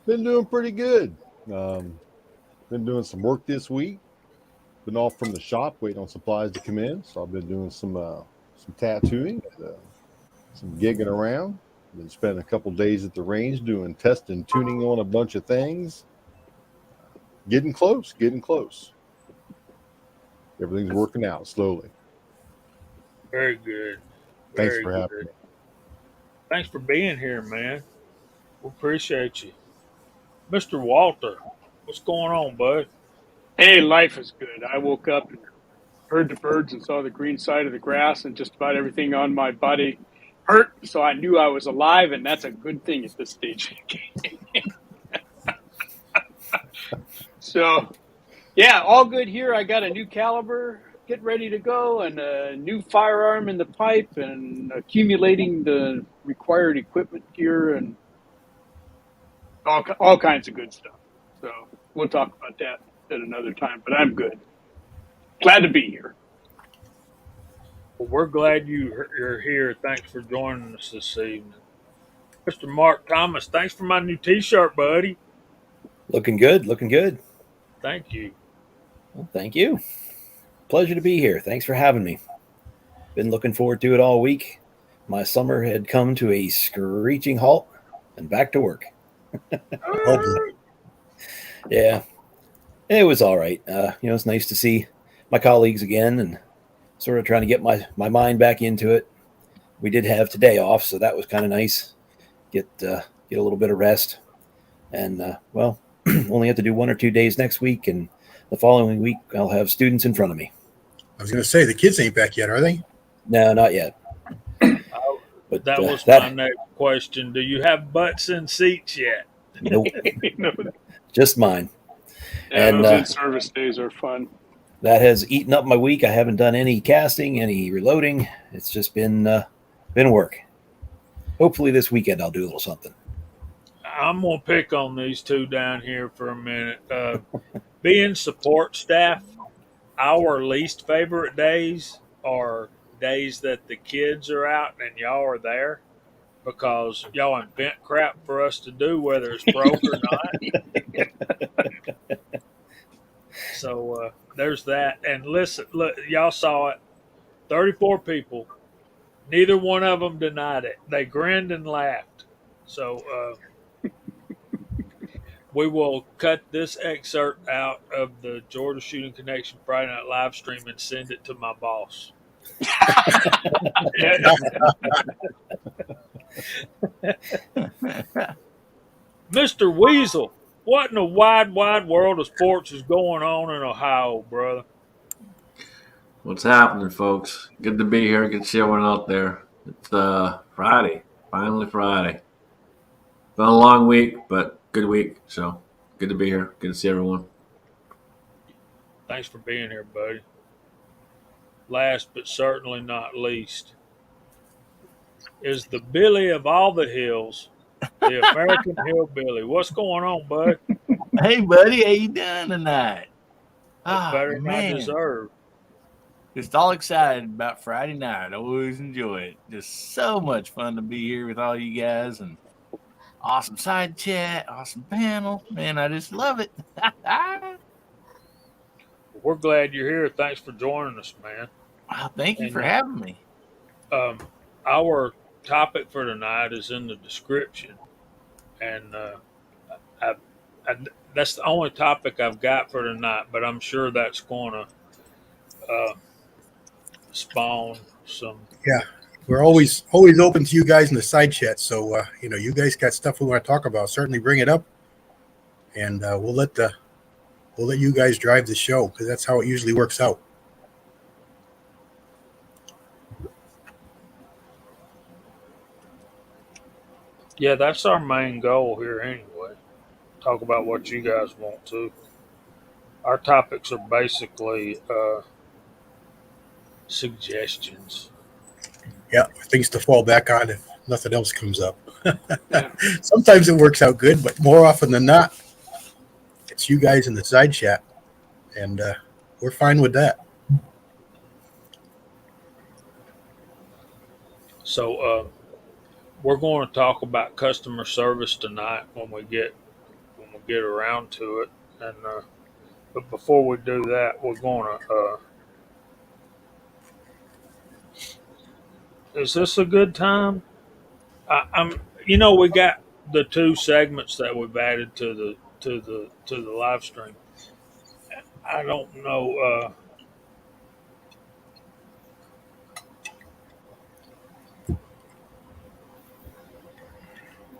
Been doing pretty good. Um, been doing some work this week. Been off from the shop waiting on supplies to come in. So I've been doing some tattooing, some gigging around. Been spending a couple days at the range doing test and tuning on a bunch of things. Getting close, getting close. Everything's working out slowly. Very good. Thanks Very for having good. me. Thanks for being here, man. We appreciate you. Mr. Walter, what's going on, bud? Hey, life is good. I woke up and heard the birds and saw the green side of the grass, and just about everything on my body hurt. So I knew I was alive, and that's a good thing at this stage. So, yeah, all good here. I got a new caliber, get ready to go, and a new firearm in the pipe, and accumulating the required equipment gear, and all kinds of good stuff. So we'll talk about that at another time. But I'm good. Glad to be here. Well, we're glad you're here. Thanks for joining us this evening. Mr. Mark Thomas, thanks for my new t shirt, buddy. Looking good, looking good. Thank you. Well, thank you. Pleasure to be here. Thanks for having me. Been looking forward to it all week. My summer had come to a screeching halt and back to work. Yeah, it was all right. It's nice to see my colleagues again and sort of trying to get my mind back into it. We did have today off, so that was kind of nice. Get a little bit of rest, and only have to do 1 or 2 days next week, and the following week I'll have students in front of me. I was going to say the kids ain't back yet, are they? No, not yet. But That was my next question. Do you have butts in seats yet? Nope, You know, just mine. yeah, And, those in-service days are fun. That has eaten up my week. I haven't done any casting, any reloading. It's just been work. Hopefully this weekend I'll do a little something. I'm going to pick on these two down here for a minute. Being support staff, our least favorite days are days that the kids are out and y'all are there because y'all invent crap for us to do, whether it's broke or not. So there's that. And listen, look, y'all saw it. 34 people. Neither one of them denied it. They grinned and laughed. So we will cut this excerpt out of the Georgia Shooting Connection Friday Night live stream and send it to my boss. Mr. Weasel, what in the wide, wide world of sports is going on in Ohio, brother? What's happening, folks? Good to be here. Good to see everyone out there. It's Friday. Finally Friday. Been a long week, but good week. So good to be here. Good to see everyone. Thanks for being here, buddy. Last but certainly not least is the Billy of all the hills, the American Hillbilly. What's going on, bud? Hey, buddy, how you doing tonight? It's better than I man, deserve. just all excited about Friday night. Always enjoy it. Just so much fun to be here with all you guys, and awesome side chat, awesome panel. Man, I just love it. We're glad you're here. Thanks for joining us, man. Wow, thank you for having me. Our topic for tonight is in the description, and that's the only topic I've got for tonight. But I'm sure that's going to spawn some. Yeah, we're always open to you guys in the side chat. So you guys got stuff we want to talk about. Certainly bring it up, and we'll let you guys drive the show because that's how it usually works out. Yeah, that's our main goal here anyway. Talk about what you guys want to. Our topics are basically suggestions. Yeah, things to fall back on if nothing else comes up. Sometimes it works out good, but more often than not, it's you guys in the side chat, and we're fine with that. So we're going to talk about customer service tonight when we get we get around to it. And but before we do that, we're gonna. Is this a good time? I'm. You know, we got the two segments that we've added to the live stream. I don't know.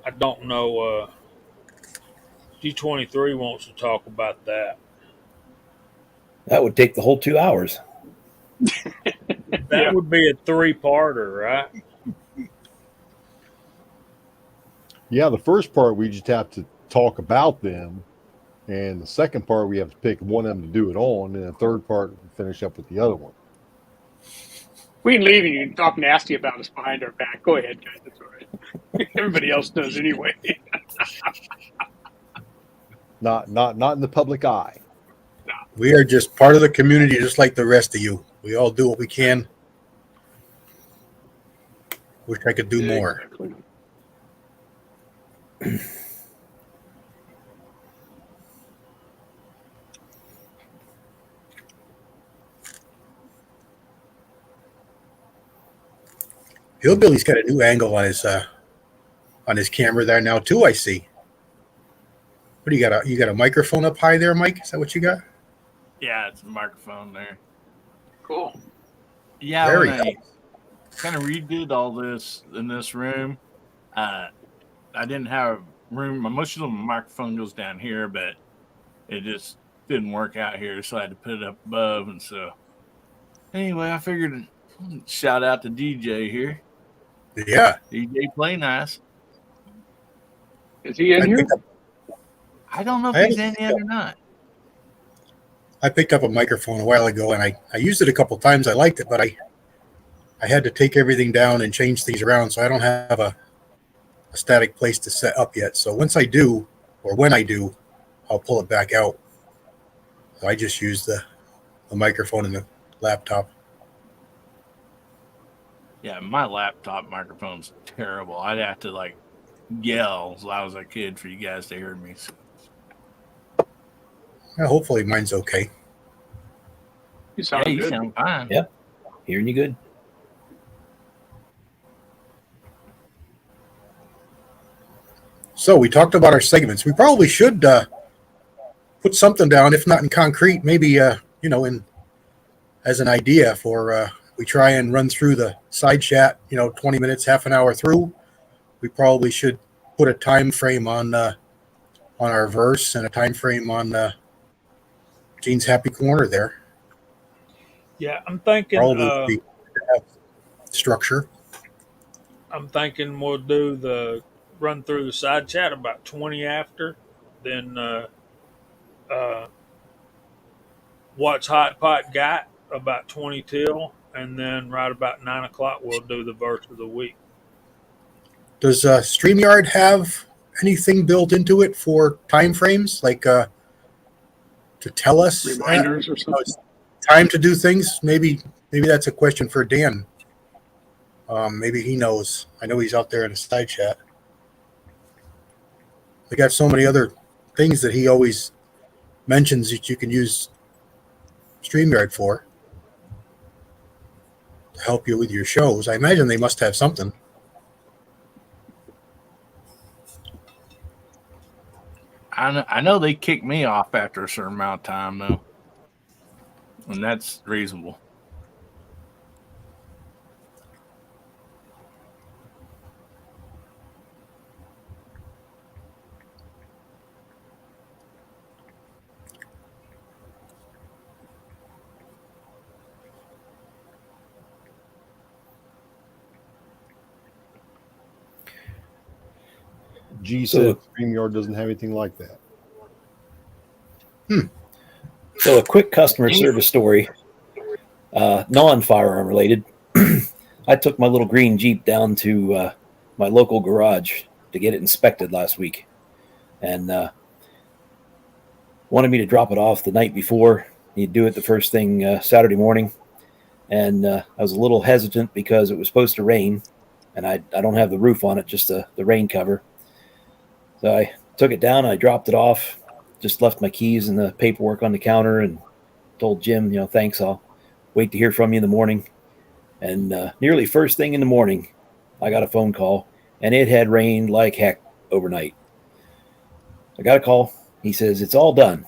I don't know. G23 wants to talk about that. That would take the whole 2 hours. That Yeah. would be a three-parter, right? Yeah, the first part we just have to talk about them, and the second part we have to pick one of them to do it on, and the third part finish up with the other one. We can leave and you can talk nasty about us behind our back. Go ahead, guys. That's all right. Everybody else does anyway. Not in the public eye. We are just part of the community, just like the rest of you. We all do what we can. Wish I could do more. Exactly. Hillbilly's got a new angle on his camera there now too. I see. What do you got? You got a microphone up high there, Mike? Is that what you got? Yeah, it's a microphone there. Cool. Yeah, Very when I kind of redid all this in this room, I didn't have room. Most of the microphone goes down here, but it just didn't work out here, so I had to put it up above. And so, anyway, I figured shout out to DJ here. Yeah. DJ Play Nice. Is he in I here? picked up- I don't know if I he's in haven't- yet or not. I picked up a microphone a while ago, and I used it a couple times. I liked it, but I had to take everything down and change things around, so I don't have a static place to set up yet. So once I do, or when I do, I'll pull it back out. So I just use the microphone in the laptop. Yeah, my laptop microphone's terrible. I'd have to like yell as loud as I could for you guys to hear me. Well, hopefully mine's okay. You sound Yeah, you good. sound fine. Yeah. Hearing you good. So we talked about our segments. We probably should put something down, if not in concrete, maybe in as an idea for we try and run through the side chat. 20 minutes, half an hour through. We probably should put a time frame on our verse and a time frame on Gene's Happy Corner there. Yeah, I'm thinking. Probably would be have structure. I'm thinking we'll do the run through the side chat about 20 after, then what's Hot Pot got about 20 till, and then right about 9 o'clock we'll do the verse of the week. Does StreamYard have anything built into it for time frames, like to tell us Reminders or something. time to do things? Maybe that's a question for Dan. Maybe he knows. I know he's out there in the side chat. They got so many other things that he always mentions that you can use StreamYard for to help you with your shows. I imagine they must have something. I know they kicked me off after a certain amount of time, though. And that's reasonable. G So- said StreamYard doesn't have anything like that. So a quick customer service story, non-firearm related. I took my little green Jeep down to my local garage to get it inspected last week, and wanted me to drop it off the night before. He'd do it the first thing Saturday morning, and I was a little hesitant because it was supposed to rain, and I don't have the roof on it, just the rain cover. So I took it down. I dropped it off. Just left my keys and the paperwork on the counter and told Jim, thanks. I'll wait to hear from you in the morning. And nearly first thing in the morning, I got a phone call, and it had rained like heck overnight. I got a call. He says, it's all done.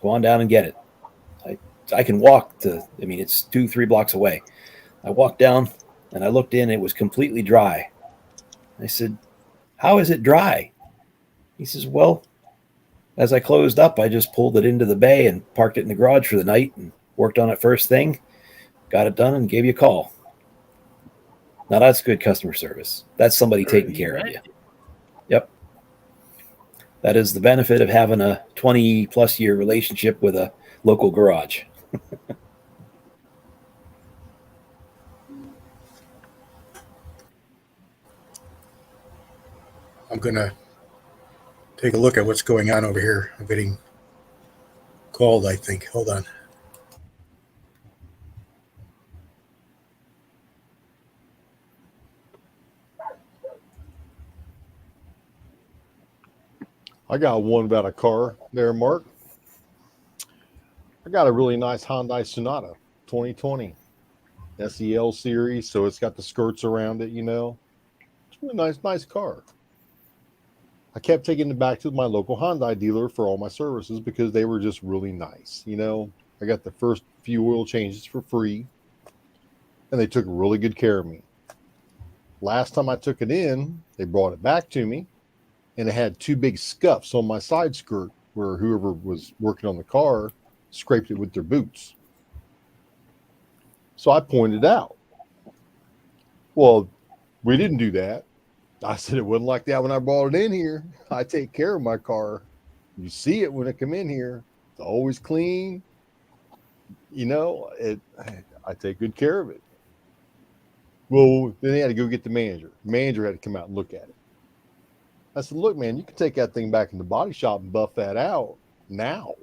Go on down and get it. I can walk it's 2-3 blocks away. I walked down and I looked in. It was completely dry. I said, how is it dry? He says, well, as I closed up, I just pulled it into the bay and parked it in the garage for the night and worked on it first thing, got it done, and gave you a call. Now that's good customer service. That's somebody taking care of you. Yep. That is the benefit of having a 20-plus year relationship with a local garage. I'm going to take a look at what's going on over here. I'm getting called, I think. Hold on. I got one about a car there, Mark. I got a really nice Hyundai Sonata 2020 SEL series, so it's got the skirts around it, It's a really nice car. I kept taking it back to my local Hyundai dealer for all my services because they were just really nice. I got the first few oil changes for free, and they took really good care of me. Last time I took it in, they brought it back to me, and it had 2 big scuffs on my side skirt where whoever was working on the car scraped it with their boots. So I pointed out, well, we didn't do that. I said, it wasn't like that when I brought it in here. I take care of my car. You see it when it come in here. It's always clean. I take good care of it. Well, then they had to go get the manager. The manager had to come out and look at it. I said, look, man, you can take that thing back in the body shop and buff that out now.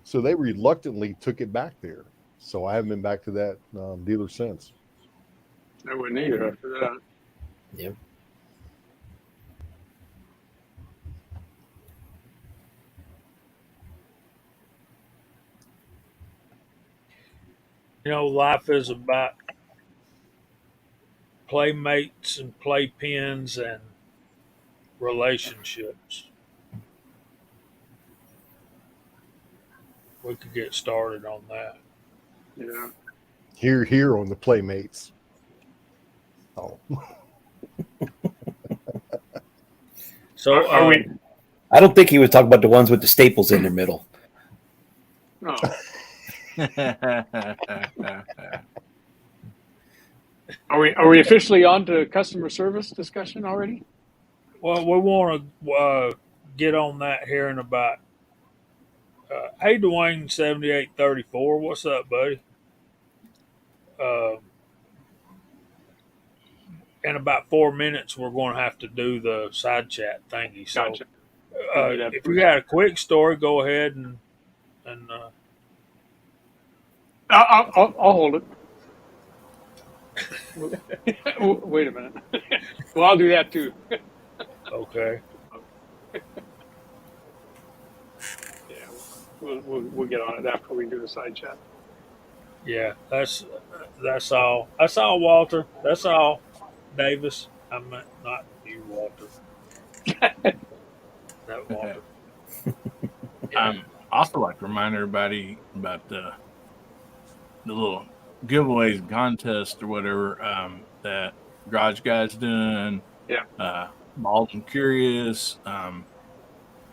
So they reluctantly took it back there. So I haven't been back to that dealer since. I wouldn't either after that. Yep. Life is about playmates and playpens and relationships. We could get started on that. Yeah. Here on the Playmates. Oh. So Are we? I don't think he was talking about the ones with the staples in their middle. No. Are we officially on to customer service discussion already? Well, we want to get on that here in about. Hey, Dwayne, 7834. What's up, buddy? In about 4 minutes, we're going to have to do the side chat thingy. So, Gotcha. if you got a quick story, go ahead and I'll hold it. Wait a minute. Well, I'll do that too. okay. Yeah, we'll get on it after we do the side chat. Yeah, that's all. That's all, Walter. That's all, Davis. I meant not you, Walter. That Walter. Also like to remind everybody about the little giveaways and contests or whatever that Garage Guy's doing. Yeah. Bald and Curious.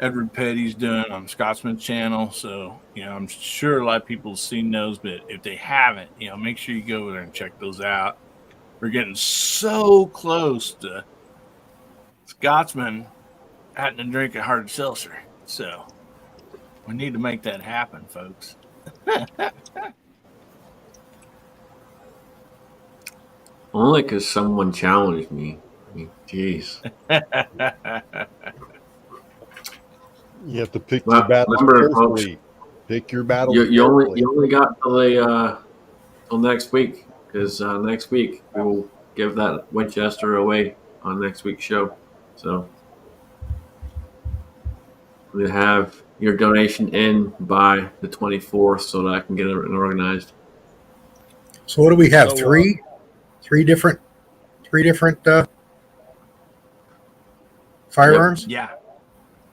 Edward Petty's doing on Scotsman's channel. So, I'm sure a lot of people have seen those, but if they haven't, make sure you go over there and check those out. We're getting so close to Scotsman having to drink a hard seltzer. So we need to make that happen, folks. Only because someone challenged me. I mean, jeez. You have to pick your battles carefully. Pick your battles. You only got till next week, because next week we will give that Winchester away on next week's show. So to have your donation in by the 24th so that I can get it organized. So what do we have? So, Three different firearms? Yeah.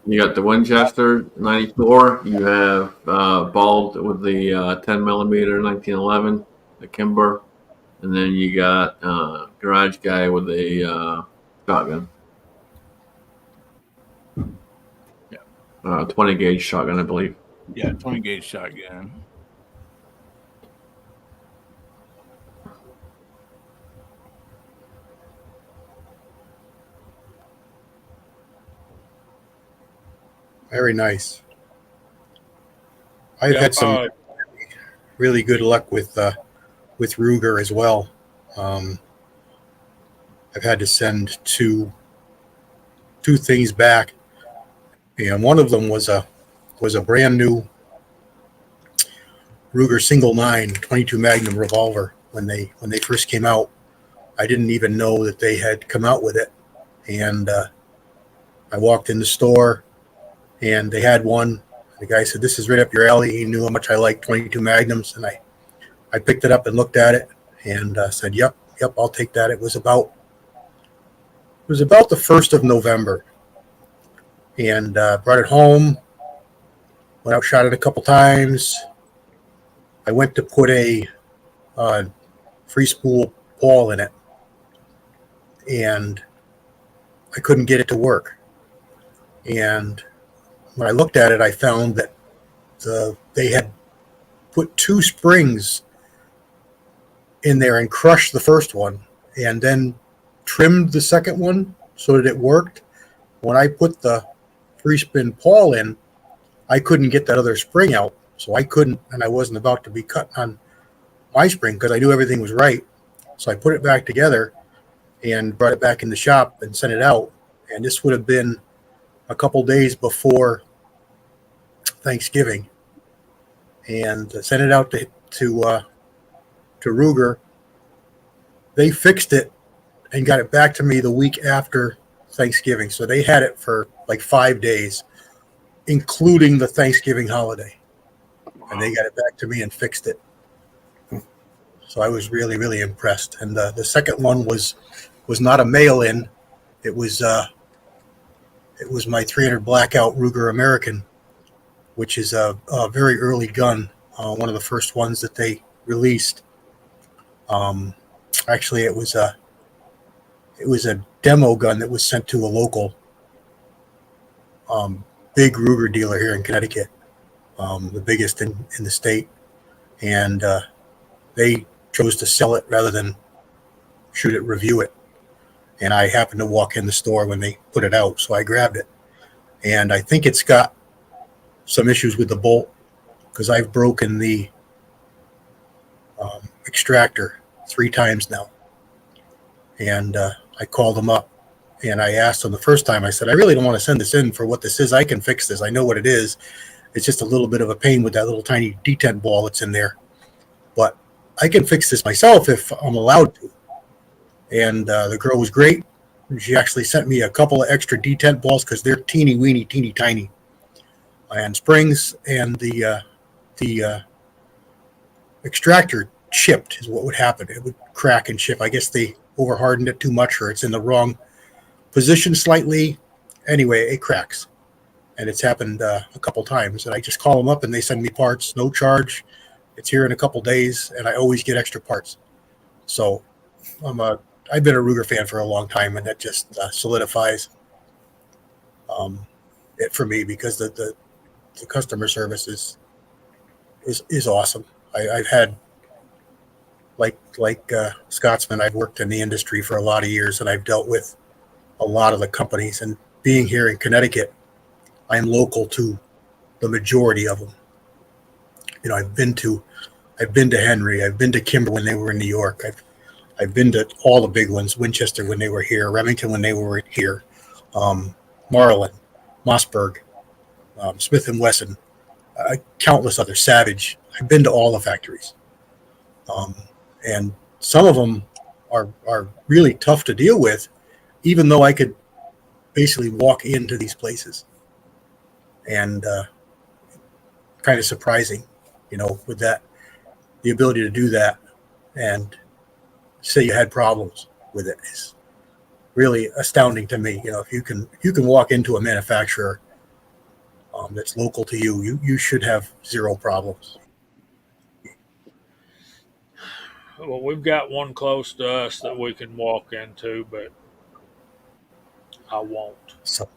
You got the Winchester 94. You have Bald with the 10 millimeter 1911, the Kimber, and then you got Garage Guy with a shotgun. Yeah. 20 gauge shotgun, I believe. Yeah, 20 gauge shotgun. Very nice. I've yeah, had some really good luck with Ruger as well. I've had to send two things back, and one of them was a brand new Ruger single 9 22 Magnum revolver when they first came out. I didn't even know that they had come out with it, and I walked in the store and they had one. The guy said, "This is right up your alley." He knew how much I like 22 Magnums, and I picked it up and looked at it and said, "Yep, I'll take that." It was about the 1st of November, and brought it home. Went out, shot it a couple times. I went to put a free spool ball in it, and I couldn't get it to work. And when I looked at it, I found that they had put 2 springs in there and crushed the first one, and then trimmed the second one so that it worked. When I put the free spin pawl in, I couldn't get that other spring out, so I couldn't, and I wasn't about to be cut on my spring because I knew everything was right. So I put it back together and brought it back in the shop and sent it out. And this would have been a couple days before Thanksgiving, and sent it out to Ruger. They fixed it and got it back to me the week after Thanksgiving. So they had it for like 5 days, including the Thanksgiving holiday. And they got it back to me and fixed it. So I was really, really impressed. And the second one was not a mail-in. It was my 300 Blackout Ruger American, which is a very early gun, one of the first ones that they released. Actually, it was a demo gun that was sent to a local big Ruger dealer here in Connecticut, the biggest in the state, and they chose to sell it rather than shoot it, review it. And I happened to walk in the store when they put it out, so I grabbed it. And I think it's got some issues with the bolt because I've broken the extractor 3 times now. And I called them up and I asked them the first time, I said, "I really don't want to send this in for what this is. I can fix this. I know what it is. It's just a little bit of a pain with that little tiny detent ball that's in there. But I can fix this myself if I'm allowed to." And the girl was great. She actually sent me a couple of extra detent balls because they're teeny weeny, teeny tiny. And springs, and the extractor chipped is what would happen. It would crack and chip. I guess they over hardened it too much, or it's in the wrong position slightly. Anyway, it cracks. And it's happened a couple times. And I just call them up and they send me parts, no charge. It's here in a couple days, and I always get extra parts. So I've been a Ruger fan for a long time, and that just solidifies it for me because the customer service is awesome. I've had like Scotsman. I've worked in the industry for a lot of years, and I've dealt with a lot of the companies. And being here in Connecticut, I'm local to the majority of them. You know, I've been to Henry. I've been to Kimber when they were in New York. I've been to all the big ones, Winchester when they were here, Remington when they were here, Marlin, Mossberg, Smith & Wesson, countless others, Savage. I've been to all the factories. And some of them are really tough to deal with, even though I could basically walk into these places. and kind of surprising, with that, the ability to do that and say you had problems with it is really astounding to me. If you can walk into a manufacturer that's local to you, you should have zero problems. Well, we've got one close to us that we can walk into, but I won't. So,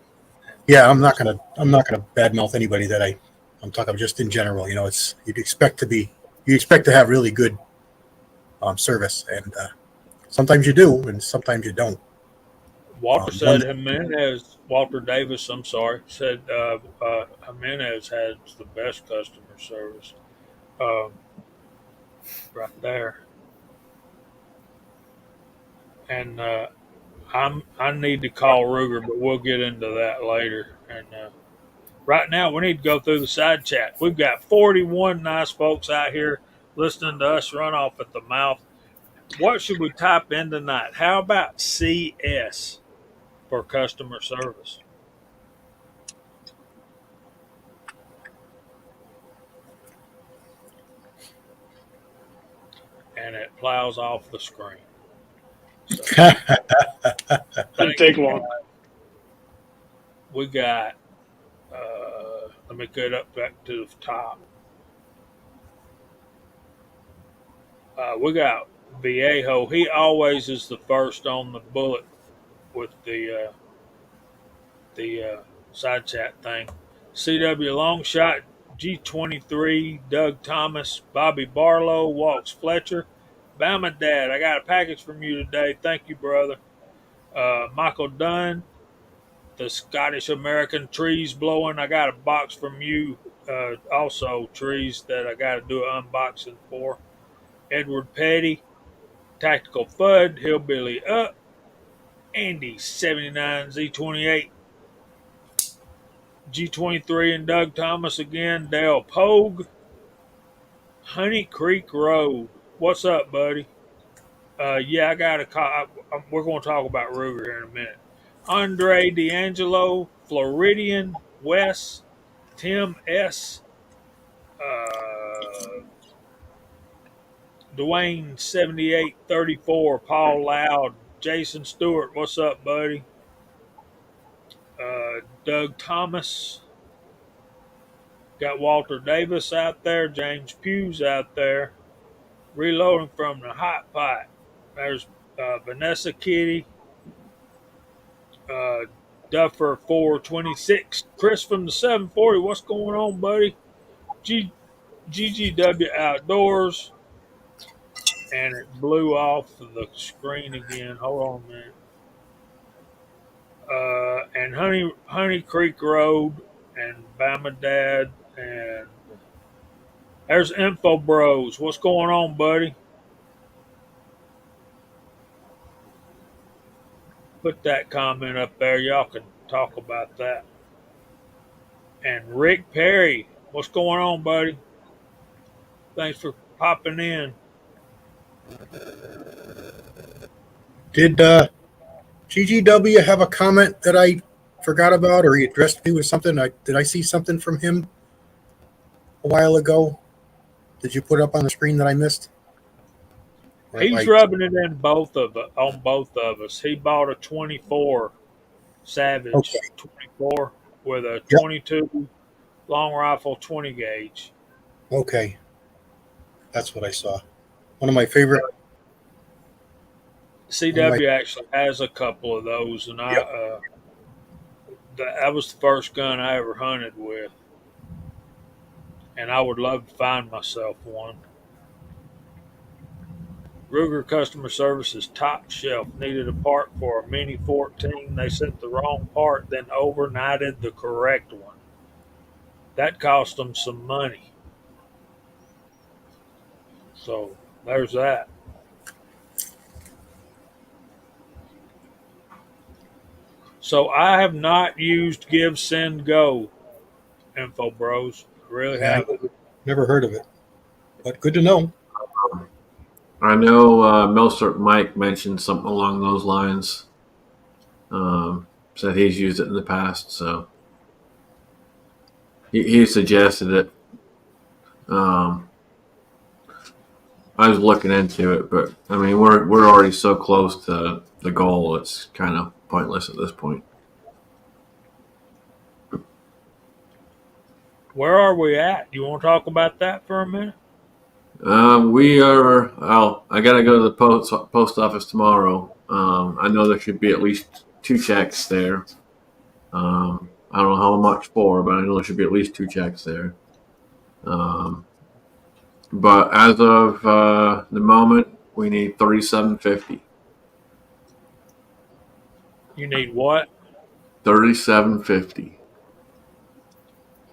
yeah, I'm not gonna badmouth anybody that I'm talking about, just in general. It's you expect to have really good service, and sometimes you do, and sometimes you don't. Walter said Walter Davis, I'm sorry, said Jimenez has the best customer service. Right there. And I need to call Ruger, but we'll get into that later. And right now, we need to go through the side chat. We've got 41 nice folks out here listening to us run off at the mouth. What should we type in tonight? How about CS for customer service? And it plows off the screen. So, Didn't take long. we got, let me get up back to the top. We got Viejo. He always is the first on the bullet with the side chat thing. CW Longshot, G23, Doug Thomas, Bobby Barlow, Walks Fletcher, Bama Dad. I got a package from you today. Thank you, brother. Michael Dunn, the Scottish American Trees Blowing. I got a box from you, also trees that I got to do an unboxing for. Edward Petty, Tactical Fud, Hillbilly Up, Andy 79 Z28, G23 and Doug Thomas again, Dale Pogue, Honey Creek Road. What's up, buddy? Yeah, I got a call. We're going to talk about Ruger here in a minute. Andre D'Angelo, Floridian West, Tim S. Dwayne 7834, Paul Loud, Jason Stewart. What's up, buddy? Doug Thomas. Got Walter Davis out there, James Pugh's out there. Reloading from the hot pot. There's Vanessa Kitty, Duffer 426, Chris from the 740. What's going on, buddy? GGW Outdoors. And it blew off the screen again. Hold on a minute. And Honey Creek Road and Bama Dad, and there's Info Bros. What's going on, buddy? Put that comment up there. Y'all can talk about that. And Rick Perry, what's going on, buddy? Thanks for popping in. Did GGW have a comment that I forgot about, or he addressed me with something? Did I see something from him a while ago? Did you put up on the screen that I missed? He's rubbing it in on both of us. He bought a 24 Savage 24 with a 22 long rifle 20 gauge. Okay, that's what I saw. One of my favorite. CW actually has a couple of those, and that was the first gun I ever hunted with, and I would love to find myself one. Ruger customer service is top shelf. Needed a part for a Mini 14. They sent the wrong part, then overnighted the correct one. That cost them some money. So there's that. So I have not used Give, Send, Go, Info Bros. Really haven't. Never heard of it, but good to know. I know Milsert Mike mentioned something along those lines. Said he's used it in the past. So he suggested it. I was looking into it, but I mean, we're already so close to the goal. It's kind of pointless at this point. Where are we at? You want to talk about that for a minute? We are. I gotta go to the post office tomorrow. I know there should be at least 2 checks there. I don't know how much for, but I know there should be at least 2 checks there. But as of the moment, we need $37.50. You need what? $37.50.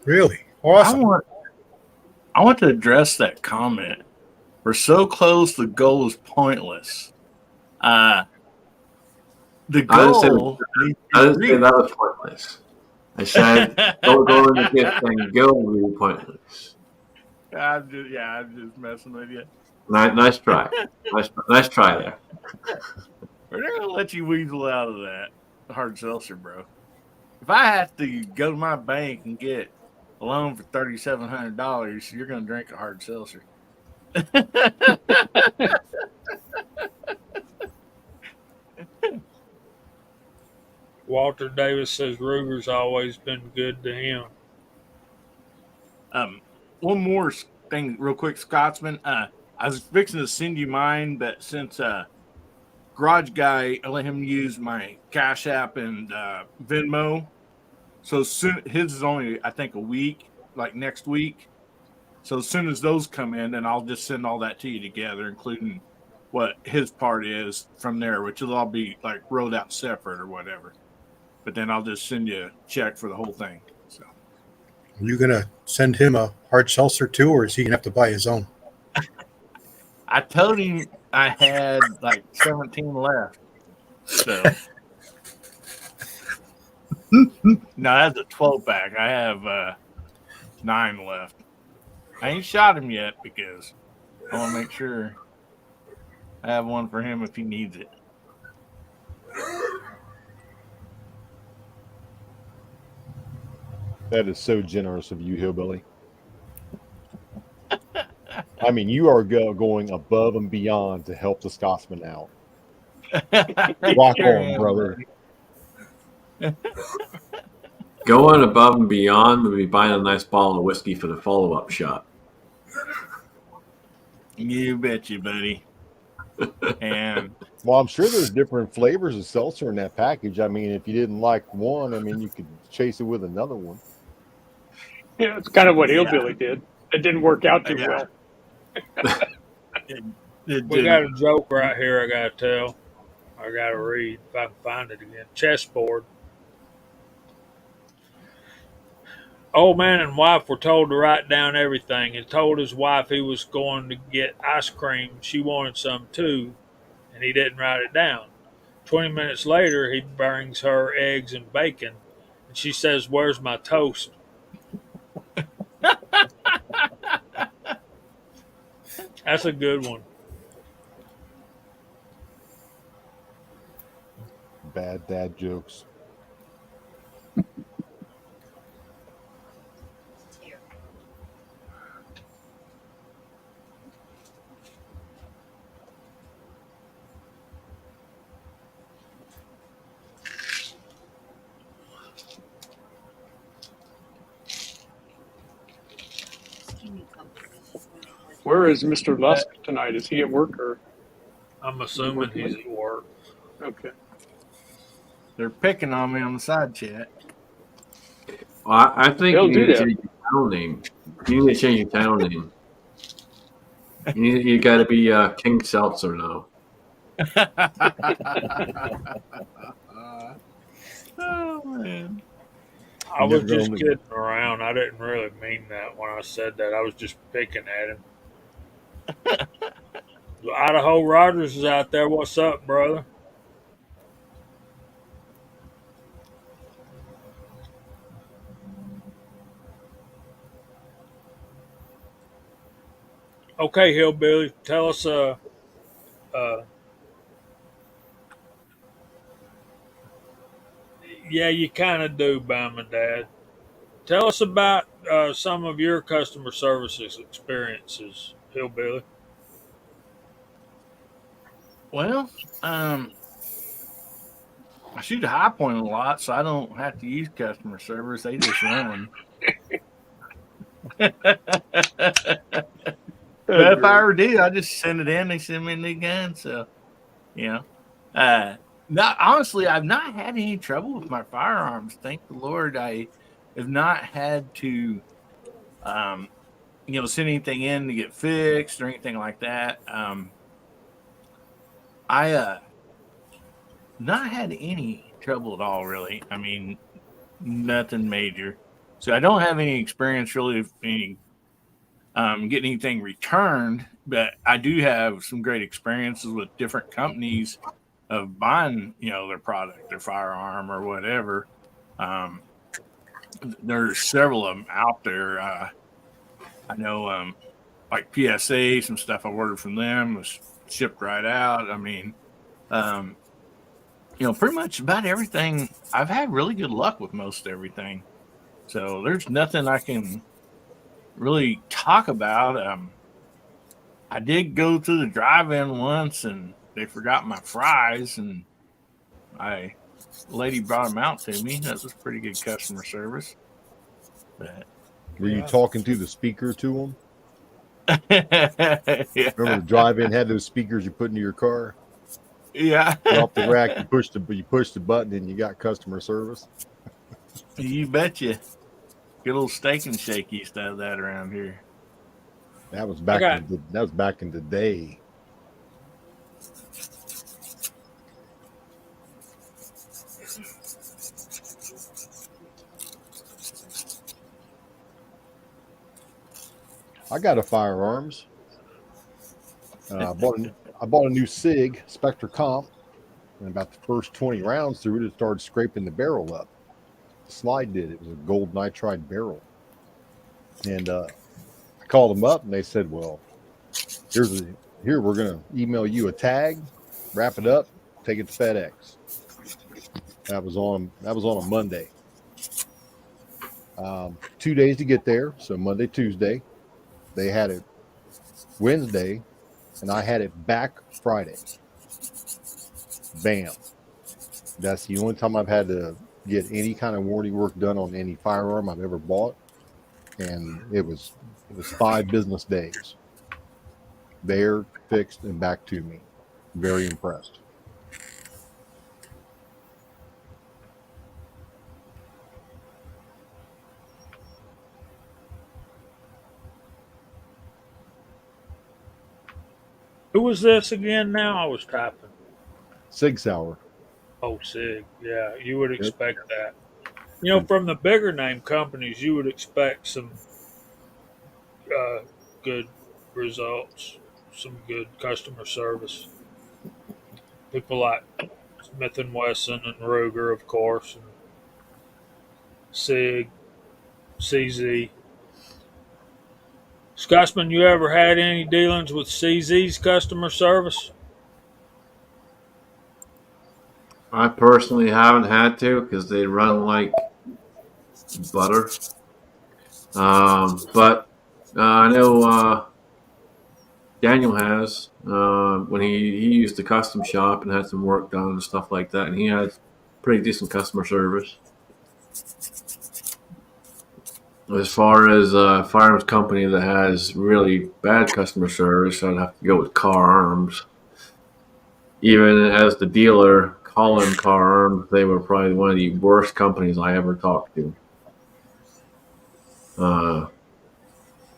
Really I awesome. want to address that comment. We're so close, the goal is pointless. The I didn't say, goal needs I to didn't be say that was pointless. I said don't go into this thing go be pointless. I'm just messing with you. Nice try. Nice try there. We're not gonna let you weasel out of that hard seltzer, bro. If I have to go to my bank and get a loan for $3,700, you're gonna drink a hard seltzer. Walter Davis says Ruger's always been good to him. One more thing, real quick, Scotsman. I was fixing to send you mine, but since Garage Guy, I let him use my Cash App and Venmo. So soon, his is only, I think, a week, like next week. So as soon as those come in, then I'll just send all that to you together, including what his part is from there, which will all be like wrote out separate or whatever. But then I'll just send you a check for the whole thing. So Are you gonna send him a hard seltzer too, or is he gonna have to buy his own? I told him I had like 17 left. So no, that's a 12 pack. I have 9 left. I ain't shot him yet because I want to make sure I have one for him if he needs it. That is so generous of you, Hillbilly. I mean, you are going above and beyond to help the Scotsman out. Rock on, brother. Going above and beyond would be buying a nice bottle of whiskey for the follow-up shot. You betcha, buddy. And Well, I'm sure there's different flavors of seltzer in that package. I mean, if you didn't like one, I mean, you could chase it with another one. Yeah, it's kind of what Hillbilly did. It didn't work out too well. We got a joke right here I got to tell. I got to read if I can find it again. Chessboard. Old man and wife were told to write down everything. He told his wife he was going to get ice cream. She wanted some too, and he didn't write it down. 20 minutes later, he brings her eggs and bacon, and she says, "Where's my toast?" That's a good one. Bad dad jokes. Where is Mr. Lusk tonight? Is he at work or? I'm assuming he's at work. Okay. They're picking on me on the side chat. Well, I think They'll you need do to that. change your town name. You need to change your town name. You got to be King Seltzer now. Oh, man. I was Never just only- kidding around. I didn't really mean that when I said that. I was just picking at him. Idaho Rogers is out there. What's up, brother? Okay, Hillbilly, tell us. Yeah, you kind of do, Bama Dad. Tell us about some of your customer services experiences, Hillbilly. Well, I shoot a high point a lot, so I don't have to use customer service. They just run. But if I ever do, I just send it in. They send me a new gun. So, you know, not honestly, I've not had any trouble with my firearms. Thank the Lord, I have not had to, um, send anything in to get fixed or anything like that. I not had any trouble at all, really. I mean, nothing major. So I don't have any experience really of any getting anything returned, but I do have some great experiences with different companies of buying, their product, their firearm or whatever. Um, there's several of them out there. I know, like PSA, some stuff I ordered from them was shipped right out. I mean, um, pretty much about everything. I've had really good luck with most everything. So there's nothing I can really talk about. I did go to the drive-in once, and they forgot my fries, and the lady brought them out to me. That was pretty good customer service. But Were you yeah, talking to the speaker to them? yeah, Remember the drive-in had those speakers you put into your car? yeah. They're off the rack. You push the button, and you got customer service. You betcha. Good old Steak and Shake used to have that around here. That was I back. got That was back in the day. I got a firearms. I bought a new Sig Spectre Comp, and about the first 20 rounds through it, it started scraping the barrel up. The slide did. It was a gold nitride barrel, and I called them up, and they said, "Well, here we're gonna email you a tag, wrap it up, take it to FedEx." That was on a Monday. 2 days to get there, so Monday, Tuesday. They had it Wednesday, and I had it back Friday. Bam. That's the only time I've had to get any kind of warranty work done on any firearm I've ever bought, and it was 5 business days. There, fixed, and back to me. Very impressed. who was this again? Now I was typing. Sig Sauer. Oh, Sig. Yeah, you would Yep. expect that. From the bigger name companies, you would expect some uh, good results, some good customer service. People like Smith and Wesson and Ruger, of course, and Sig, CZ. Scotsman, you ever had any dealings with CZ's customer service? I personally haven't had to because they run like butter. But I know Daniel has when he used the custom shop and had some work done and stuff like that, and he has pretty decent customer service. As far as a firearms company that has really bad customer service, I'd have to go with Car Arms. Even as the dealer calling Car Arms, they were probably one of the worst companies I ever talked to.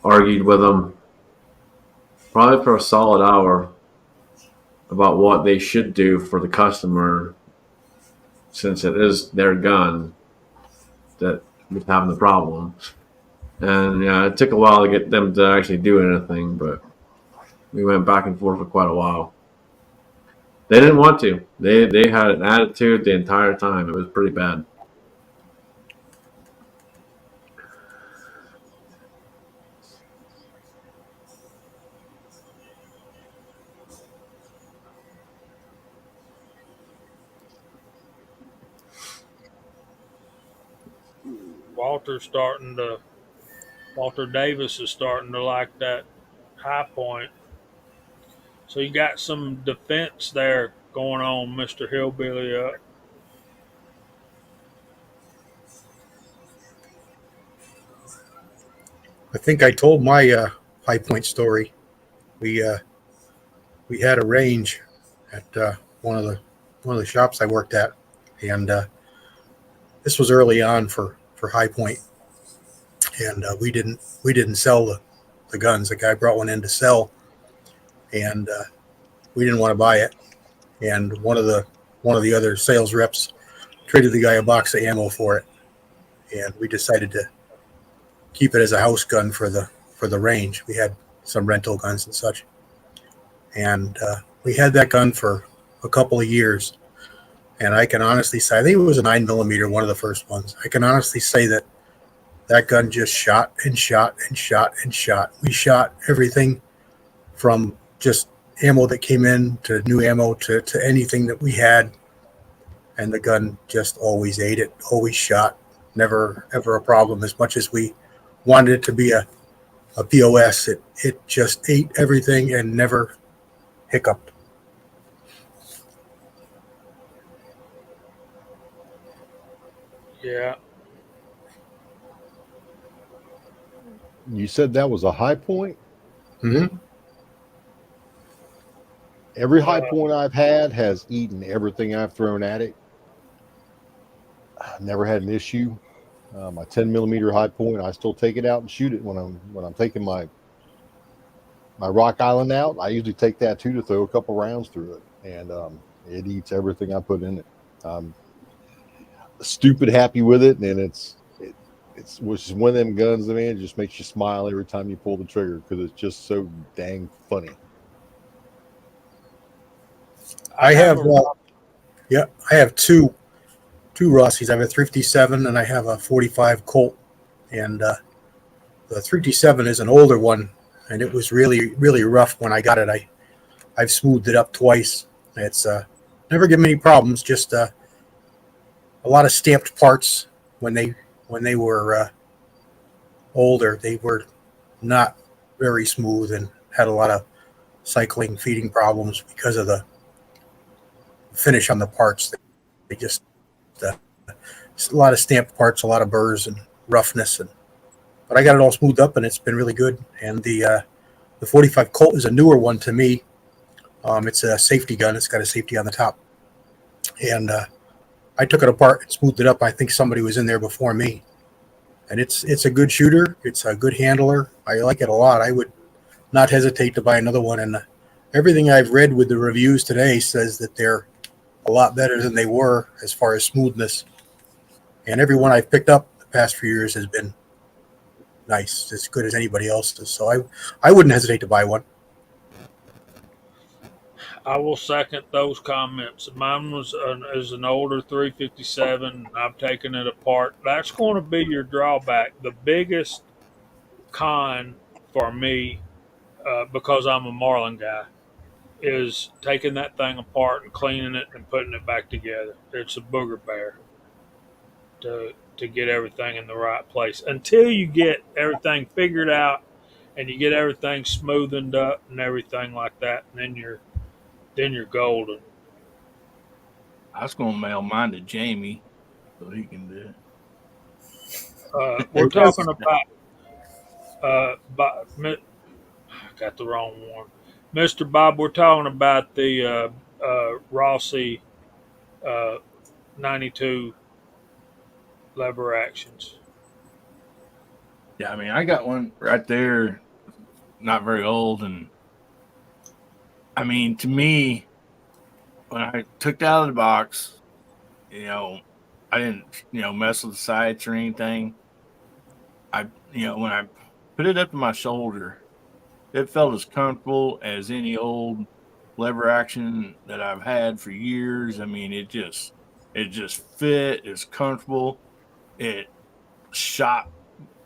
Argued with them probably for a solid hour about what they should do for the customer, since it is their gun that was having the problem. And yeah, it took a while to get them to actually do anything, but we went back and forth for quite a while. They didn't want to. They had an attitude the entire time. It was pretty bad. Walter Davis is starting to like that high point. So you got some defense there going on, Mister Hillbilly up. I think I told my high point story. We we had a range at one of the shops I worked at, and this was early on for high point, and we didn't sell the guns. The guy brought one in to sell, and we didn't want to buy it. And one of the other sales reps traded the guy a box of ammo for it, and we decided to keep it as a house gun for the range. We had some rental guns and such, and we had that gun for a couple of years. And I can honestly say, I think it was a 9mm, one of the first ones. I can honestly say that that gun just shot and shot and shot and shot. We shot everything from just ammo that came in to new ammo to anything that we had. And the gun just always ate it, always shot, never ever a problem. As much as we wanted it to be a POS, it just ate everything and never hiccuped. Yeah. You said that was a high point? Mm-hmm. Every high point I've had has eaten everything I've thrown at it. I've never had an issue. My 10mm high point, I still take it out and shoot it when I'm taking my Rock Island out. I usually take that too to throw a couple rounds through it, and it eats everything I put in it. I'm stupid happy with it, and it's which is one of them guns, man, it just makes you smile every time you pull the trigger because it's just so dang funny. I have I have two Rossies. I have a 357 and I have a 45 Colt, and the 357 is an older one, and it was really rough when I got it. I've smoothed it up twice. It's never given me any problems. Just a lot of stamped parts when they were older. They were not very smooth and had a lot of cycling feeding problems because of the finish on the parts. They just a lot of stamped parts, a lot of burrs and roughness, but I got it all smoothed up and it's been really good. And the 45 Colt is a newer one to me. It's a safety gun. It's got a safety on the top, and I took it apart and smoothed it up. I think somebody was in there before me, and it's a good shooter. It's a good handler. I like it a lot. I would not hesitate to buy another one. And everything I've read with the reviews today says that they're a lot better than they were as far as smoothness. And every one I've picked up the past few years has been nice, as good as anybody else's. So I wouldn't hesitate to buy one. I will second those comments. Mine is an older 357. I've taken it apart. That's going to be your drawback. The biggest con for me, because I'm a Marlin guy, is taking that thing apart and cleaning it and putting it back together. It's a booger bear to get everything in the right place. Until you get everything figured out and you get everything smoothened up and everything like that, and then you're golden. I was going to mail mine to Jamie so he can do it. We're talking about, I got the wrong one. Mr. Bob, we're talking about the Rossi 92 lever actions. Yeah, I mean, I got one right there, not very old. And I mean, to me, when I took it out of the box, I didn't, mess with the sights or anything. When I put it up to my shoulder, it felt as comfortable as any old lever action that I've had for years. I mean, it just fit. It's comfortable. It shot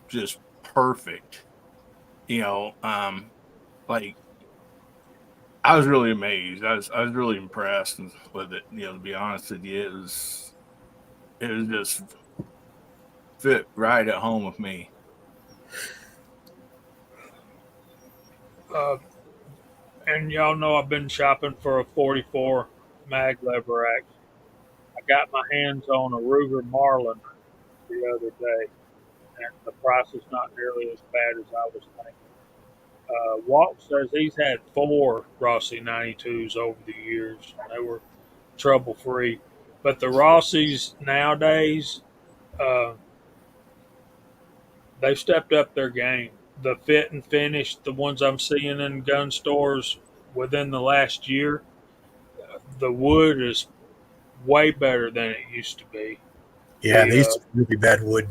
just perfect. Like I was really amazed. I was really impressed with it. To be honest with you, it was just fit right at home with me. And y'all know I've been shopping for a 44 mag lever action. I got my hands on a Ruger Marlin the other day, and the price is not nearly as bad as I was thinking. Walt says he's had 4 Rossi 92s over the years, and they were trouble free. But the Rossies nowadays, uh, they've stepped up their game. The fit and finish, the ones I'm seeing in gun stores within the last year, the wood is way better than it used to be. Yeah, they The used to be really bad wood.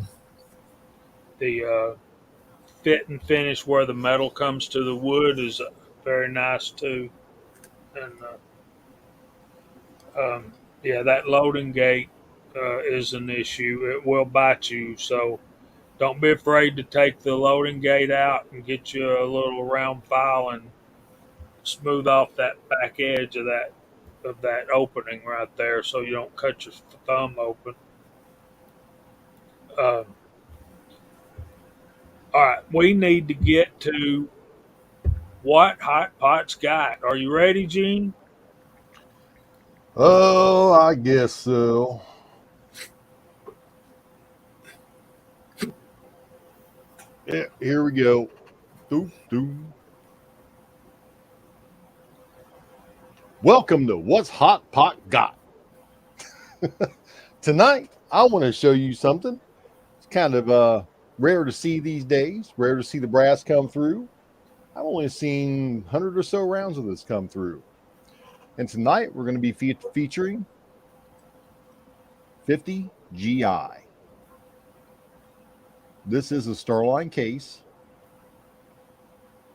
the fit and finish where the metal comes to the wood is very nice too. And yeah, that loading gate is an issue. It will bite you, so don't be afraid to take the loading gate out and get you a little round file and smooth off that back edge of that opening right there, so you don't cut your thumb open. Uh, all right, we need to get to what Hot Pot's got. Are you ready, Gene? Oh, I guess so. Yeah, here we go. Doop, doop. Welcome to What's Hot Pot Got. Tonight, I want to show you something. It's kind of rare to see these days, rare to see the brass come through. I've only seen 100 or so rounds of this come through. And tonight, we're going to be featuring 50 GI. This is a Starline case.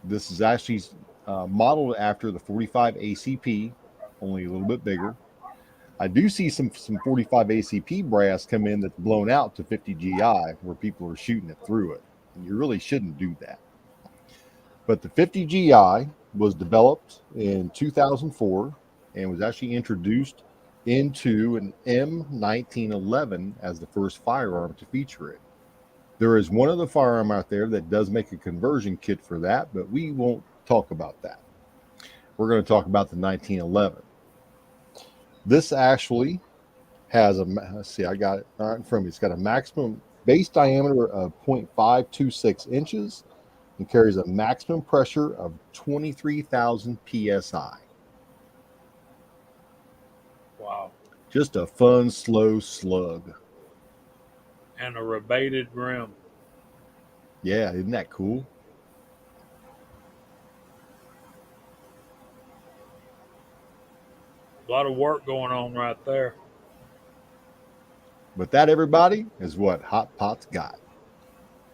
This is actually modeled after the 45 ACP, only a little bit bigger. I do see some 45 ACP brass come in that's blown out to 50 GI where people are shooting it through it. And you really shouldn't do that. But the 50 GI was developed in 2004 and was actually introduced into an M1911 as the first firearm to feature it. There is one other firearm out there that does make a conversion kit for that, but we won't talk about that. We're going to talk about the 1911. This actually has let's see, I got it right in front of me. It's got a maximum base diameter of 0.526 inches and carries a maximum pressure of 23,000 PSI. Wow. Just a fun, slow slug. And a rebated rim. Yeah, isn't that cool? A lot of work going on right there. But that, everybody, is what Hot Pot's got.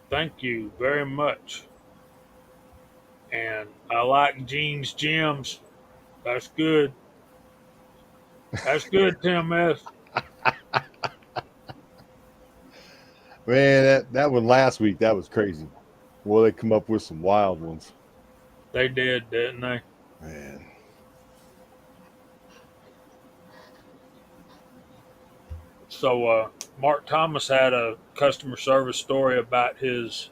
Thank you very much. And I like Gene's gems. That's good. That's good, Tim S. Man, that one last week, that was crazy. Well, they come up with some wild ones. They did, didn't they? Man. So Mark Thomas had a customer service story about his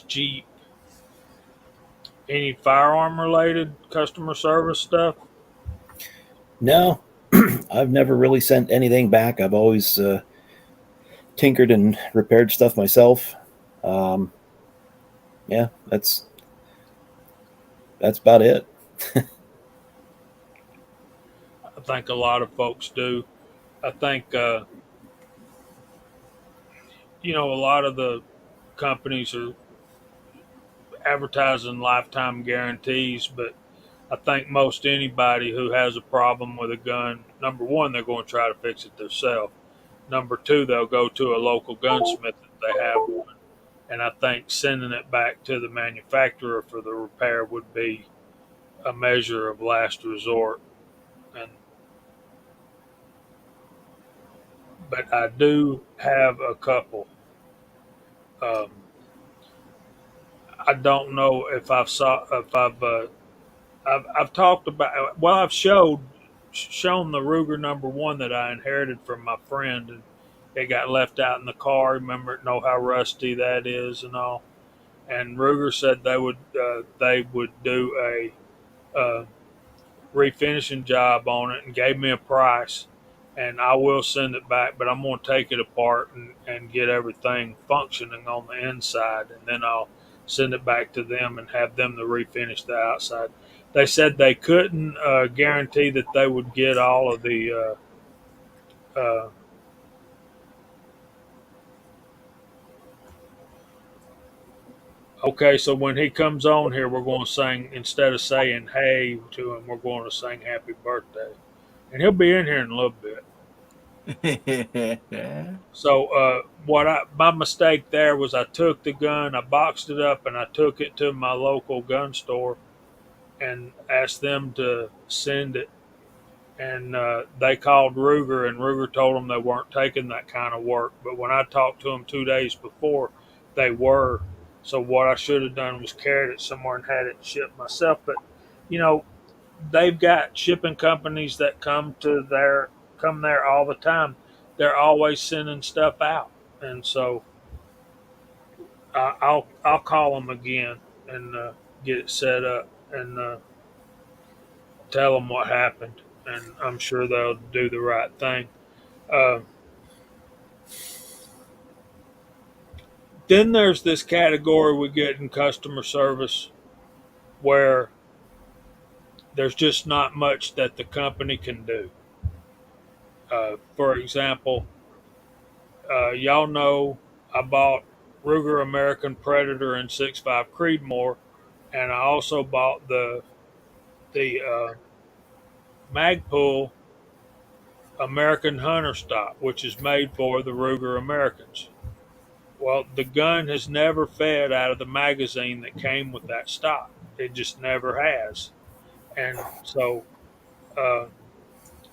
Jeep. Any firearm related customer service stuff? No, I've never really sent anything back. I've always tinkered and repaired stuff myself. Yeah, that's about it. I think a lot of folks do. I think, a lot of the companies are advertising lifetime guarantees, but I think most anybody who has a problem with a gun, number one, they're going to try to fix it themselves. Number two, they'll go to a local gunsmith if they have one. And I think sending it back to the manufacturer for the repair would be a measure of last resort. But I do have a couple. I don't know if I've talked about. Well, I've showed shown the Ruger number one that I inherited from my friend, and it got left out in the car. Remember, know how rusty that is and all. And Ruger said they would do a refinishing job on it and gave me a price. And I will send it back, but I'm going to take it apart and get everything functioning on the inside, and then I'll send it back to them and have them to refinish the outside. They said they couldn't guarantee that they would get all of the okay, so when he comes on here, we're going to sing, instead of saying hey to him, we're going to sing happy birthday. And he'll be in here in a little bit. So my mistake there was I took the gun, I boxed it up, and I took it to my local gun store and asked them to send it. And they called Ruger, and Ruger told them they weren't taking that kind of work. But when I talked to them 2 days before, they were. So what I should have done was carried it somewhere and had it shipped myself. But they've got shipping companies that come there all the time. They're always sending stuff out, and so I'll call them again and get it set up and tell them what happened, and I'm sure they'll do the right thing. Then there's this category we get in customer service where there's just not much that the company can do. For example, y'all know I bought Ruger American Predator and 6.5 Creedmoor, and I also bought the Magpul American Hunter stock, which is made for the Ruger Americans. Well, the gun has never fed out of the magazine that came with that stock. It just never has. And so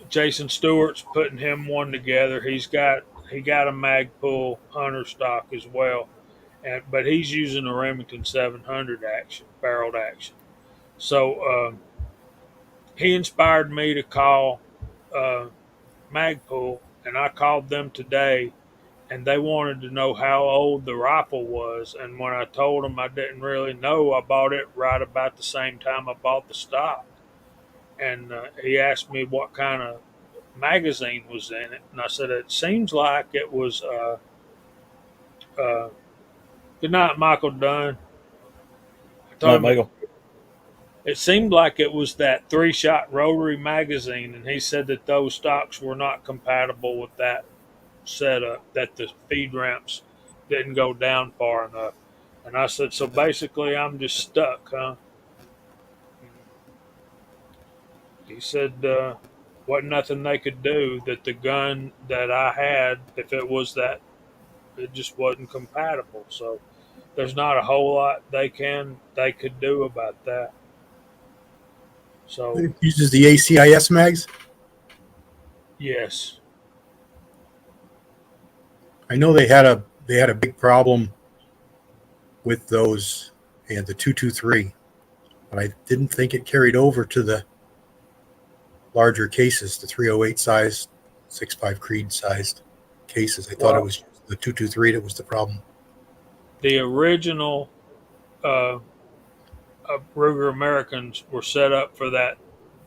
Jason Stewart's putting him one together. He got a Magpul Hunter stock as well, but he's using a Remington 700 action, barreled action. So he inspired me to call Magpul, and I called them today, and they wanted to know how old the rifle was. And when I told them I didn't really know, I bought it right about the same time I bought the stock. And he asked me what kind of magazine was in it, and I said it seems like it was. Good night, Michael Dunn. I told him Michael. it seemed like it was that 3-shot rotary magazine, and he said that those stocks were not compatible with that setup. That the feed ramps didn't go down far enough, and I said, so basically, I'm just stuck, huh? He said, wasn't nothing they could do, that the gun that I had, if it was that, it just wasn't compatible. So there's not a whole lot they could do about that. So It uses the ACIS mags. yes. I know they had a big problem with those and the 223, but I didn't think it carried over to the larger cases, the 308 size, 6.5 Creed sized cases. I thought it was the 223 that was the problem. The original Ruger Americans were set up for that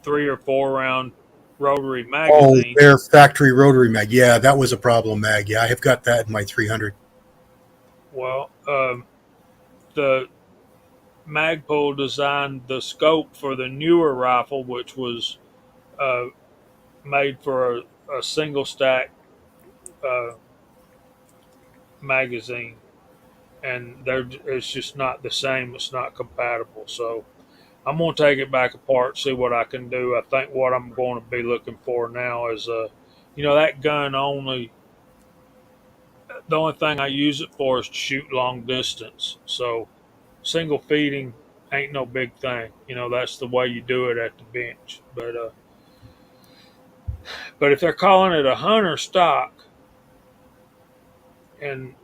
3 or 4 round rotary magazine. Oh, their factory rotary mag. Yeah, that was a problem mag. Yeah, I have got that in my 300. Well, the Magpul designed the scope for the newer rifle, which was made for a single stack magazine, and it's just not the same. It's not compatible. So I'm going to take it back apart, see what I can do. I think what I'm going to be looking for now is that gun only. The only thing I use it for is to shoot long distance. So single feeding ain't no big thing. That's the way you do it at the bench. But if they're calling it a hunter stock, and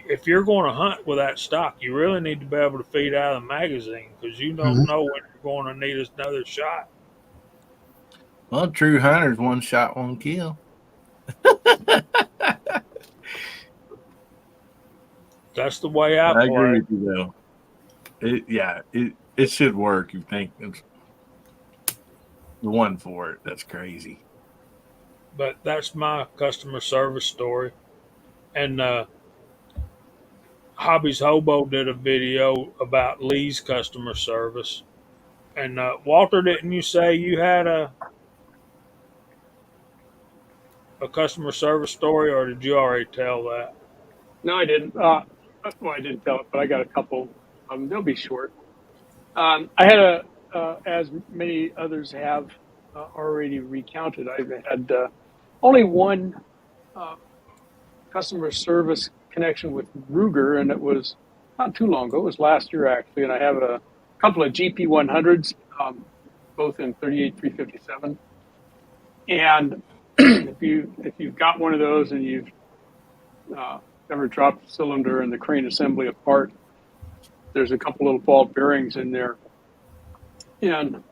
if you're going to hunt with that stock, you really need to be able to feed out of the magazine, because you don't know when you're going to need another shot. Well, true hunters, one shot, one kill. That's the way I I play. agree with you, though. It should work. You think it's the one for it? That's crazy. But that's my customer service story. And Hobby's Hobo did a video about Lee's customer service. And Walter, didn't you say you had a customer service story, or did you already tell that? No, I didn't. Well, I didn't tell it, but I got a couple. They'll be short. I had as many others have already recounted. I've had only one customer service connection with Ruger, and it was not too long ago. It was last year, actually. And I have a couple of GP100s, both in 38-357. And if you've got one of those and you've ever dropped the cylinder and the crane assembly apart, there's a couple little ball bearings in there, and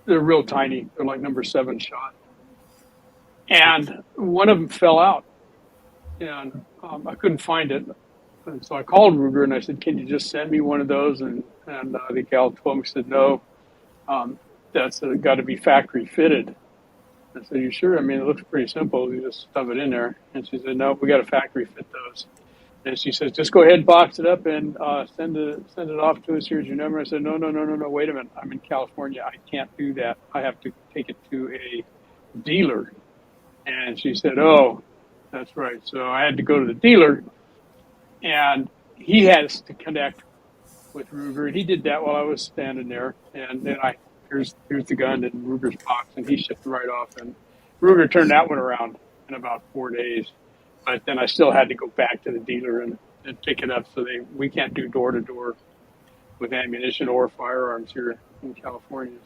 they're real tiny. They're like number 7 shot, and one of them fell out, and I couldn't find it. And so I called Ruger and I said, "Can you just send me one of those?" And the gal told me, said, "No, that's got to be factory fitted." I said, "You sure? I mean, it looks pretty simple. You just stuff it in there." And she said, "No, we got to factory fit those." And she says, "Just go ahead and box it up and send it off to us. Here's your number." I said, No. Wait a minute. I'm in California. I can't do that. I have to take it to a dealer. And she said, "Oh, that's right." So I had to go to the dealer, and he has to connect with Ruger. And he did that while I was standing there. And then here's the gun in Ruger's box, and he shipped it right off. And Ruger turned that one around in about 4 days. But then I still had to go back to the dealer and pick it up. So we can't do door to door with ammunition or firearms here in California.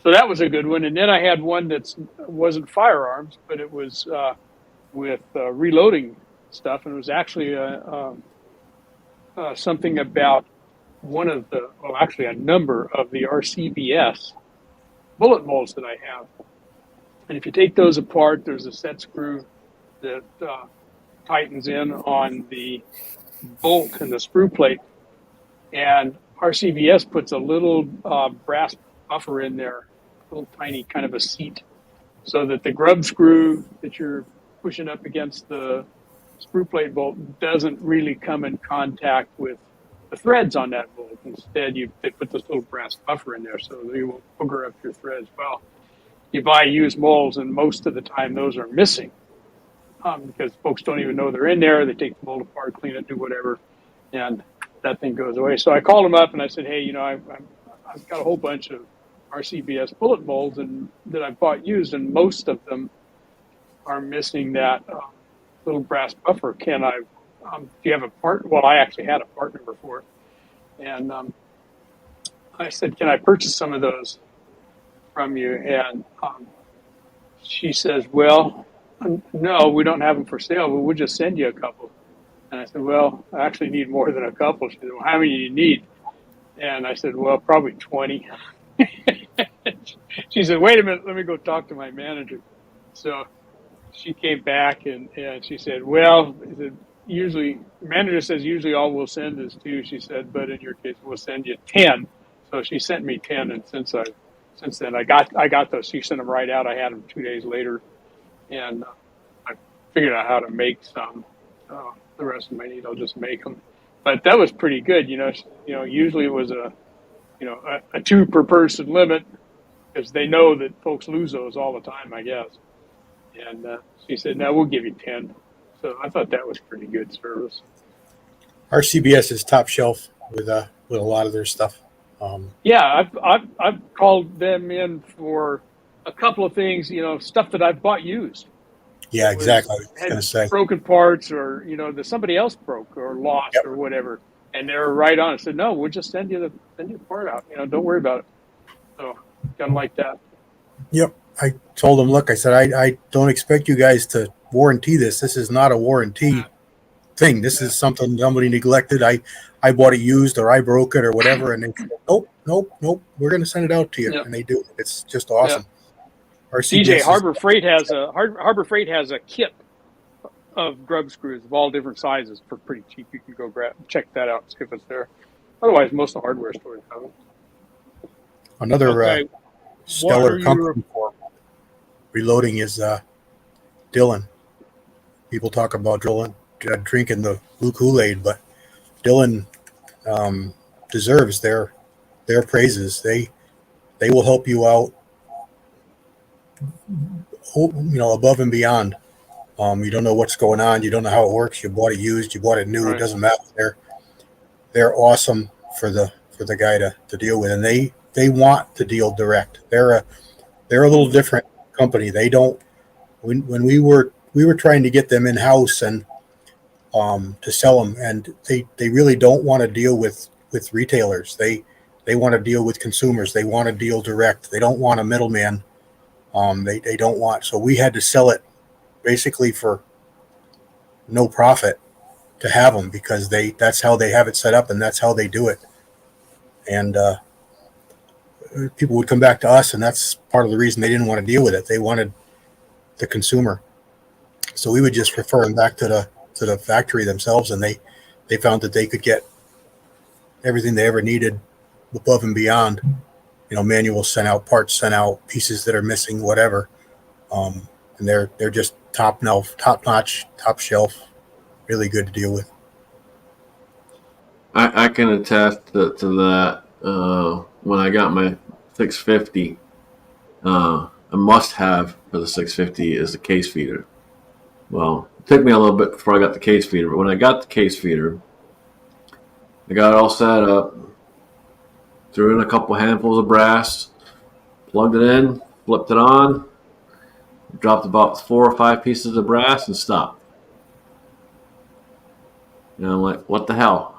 So that was a good one. And then I had one that wasn't firearms, but it was with reloading stuff, and it was actually something about a number of the RCBS bullet molds that I have. And if you take those apart, there's a set screw that tightens in on the bolt and the sprue plate, and RCBS puts a little brass buffer in there, a little tiny kind of a seat, so that the grub screw that you're pushing up against the sprue plate bolt doesn't really come in contact with the threads on that bolt. Instead, they put this little brass buffer in there so you won't booger up your threads. Well, you buy used molds, and most of the time those are missing because folks don't even know they're in there. They take the mold apart, clean it, do whatever, and that thing goes away. So I called them up and I said, "Hey, I've got a whole bunch of RCBS bullet molds and that I bought used, and most of them are missing that little brass buffer. Can I? Do you have a part?" Well, I actually had a part number for it, and I said, "Can I purchase some of those from you?" And she says, "Well, no, we don't have them for sale, but we'll just send you a couple." And I said, "Well, I actually need more than a couple." She said, "Well, how many do you need?" And I said, "Well, probably 20. She said, "Wait a minute, let me go talk to my manager." So she came back and she said, "Well," usually, the manager says usually all we'll send is 2. She said, "But in your case, we'll send you 10. So she sent me 10, and since then I got those. She sent them right out. I had them 2 days later, and I figured out how to make some. The rest of my need, I'll just make them. But that was pretty good. Usually it was a 2 per person limit because they know that folks lose those all the time, I guess. And she said, "No, we'll give you 10." So I thought that was pretty good service. RCBS is top shelf with a lot of their stuff. Yeah, I've called them in for a couple of things, stuff that I've bought used. Yeah, exactly. I was Had going to say. broken parts, or that somebody else broke or lost or whatever, and they were right on. I said, "No, we'll just send you the part out. Don't worry about it." So kind of like that. Yep. I told them, look, I said, I don't expect you guys to warranty this. This is not a warranty thing. This is something somebody neglected. I bought it used, or I broke it, or whatever. And they said, nope. We're going to send it out to you. Yep. And they do. It's just awesome. DJ RCBS Harbor Freight has a kit of grub screws of all different sizes for pretty cheap. You can go check that out, see if it's there. Otherwise, most of the hardware stores have it. another Okay, what stellar are you? company for reloading is Dylan. People talk about Dylan drinking the blue Kool-Aid, but Dylan deserves their praises. They will help you out, above and beyond. You don't know what's going on. You don't know how it works. You bought it used. You bought it new. Right. It doesn't matter. They're awesome for the guy to deal with, and they want to deal direct. They're a little different company. They don't. When we were trying to get them in house and to sell them, and they really don't want to deal with retailers. They want to deal with consumers. They want to deal direct. They don't want a middleman. They don't want. So we had to sell it basically for no profit to have them, because that's how they have it set up and that's how they do it. And people would come back to us, and that's part of the reason they didn't want to deal with it. They wanted the consumer. So we would just refer them back to the factory themselves, and they found that they could get everything they ever needed above and beyond. Manuals sent out, parts sent out, pieces that are missing, whatever. And they're just top notch, top shelf, really good to deal with. I can attest to that. When I got my 650, a must-have for the 650 is the case feeder. Well, it took me a little bit before I got the case feeder, but when I got the case feeder, I got it all set up, threw in a couple handfuls of brass, plugged it in, flipped it on, dropped about 4 or 5 pieces of brass, and stopped. And I'm like, what the hell?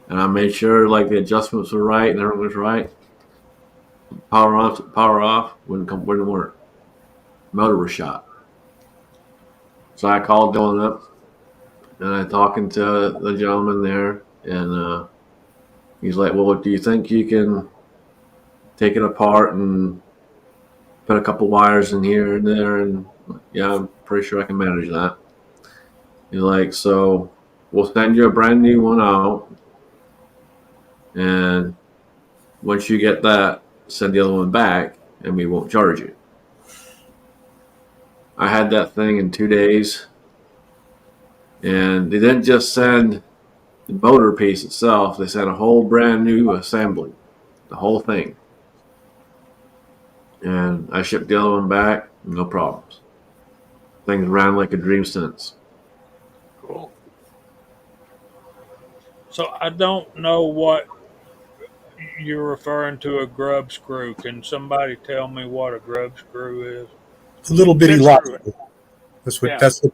And I made sure the adjustments were right and everything was right. Power on, power off, wouldn't work. Motor was shot. So I called Dylan up, and I talking to the gentleman there, and he's like, well, do you think you can take it apart and put a couple wires in here and there? And yeah, I'm pretty sure I can manage that. He's like, so we'll send you a brand new one out, and once you get that, send the other one back, and we won't charge you. I had that thing in 2 days, and they didn't just send the motor piece itself, they sent a whole brand new assembly, the whole thing. And I shipped the other one back, no problems. Things ran like a dream since. Cool. So I don't know what you're referring to, a grub screw. Can somebody tell me what a grub screw is? A little bitty That's lock. true. That's what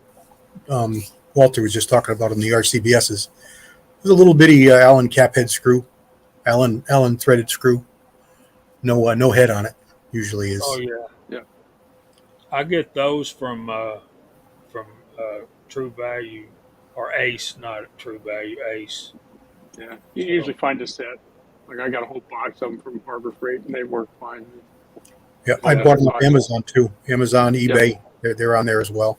Walter was just talking about in the RCBSs. There's a little bitty Allen cap head screw, Allen threaded screw. No head on it. Usually is. Oh yeah, Yeah. I get those from True Value, or Ace, not True Value, Ace. Yeah. You usually find a set. I got a whole box of them from Harbor Freight, and they work fine. Yeah, I bought them on Amazon too. Amazon, eBay, they're on there as well.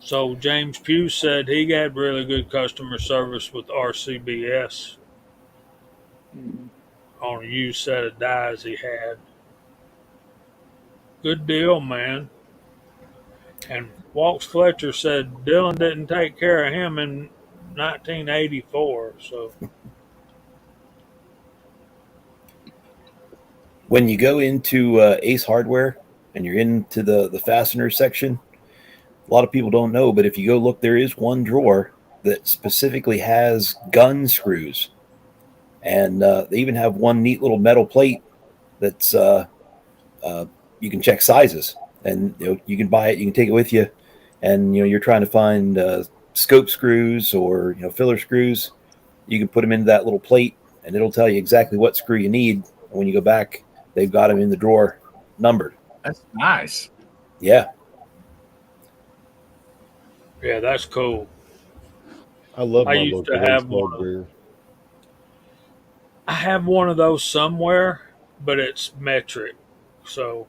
So James Pugh said he had really good customer service with RCBS on a used set of dies he had. Good deal, man. And Waltz Fletcher said Dylan didn't take care of him in 1984. So When you go into Ace Hardware and you're into the fastener section, a lot of people don't know, but if you go look, there is one drawer that specifically has gun screws. And they even have one neat little metal plate that's you can check sizes, and you can buy it, you can take it with you, and you're trying to find scope screws or filler screws. You can put them into that little plate, and it'll tell you exactly what screw you need. And when you go back, they've got them in the drawer, numbered. That's nice. Yeah. yeah, that's cool. I love I my used local to have Ace one. Hardware. I have one of those somewhere, but it's metric. So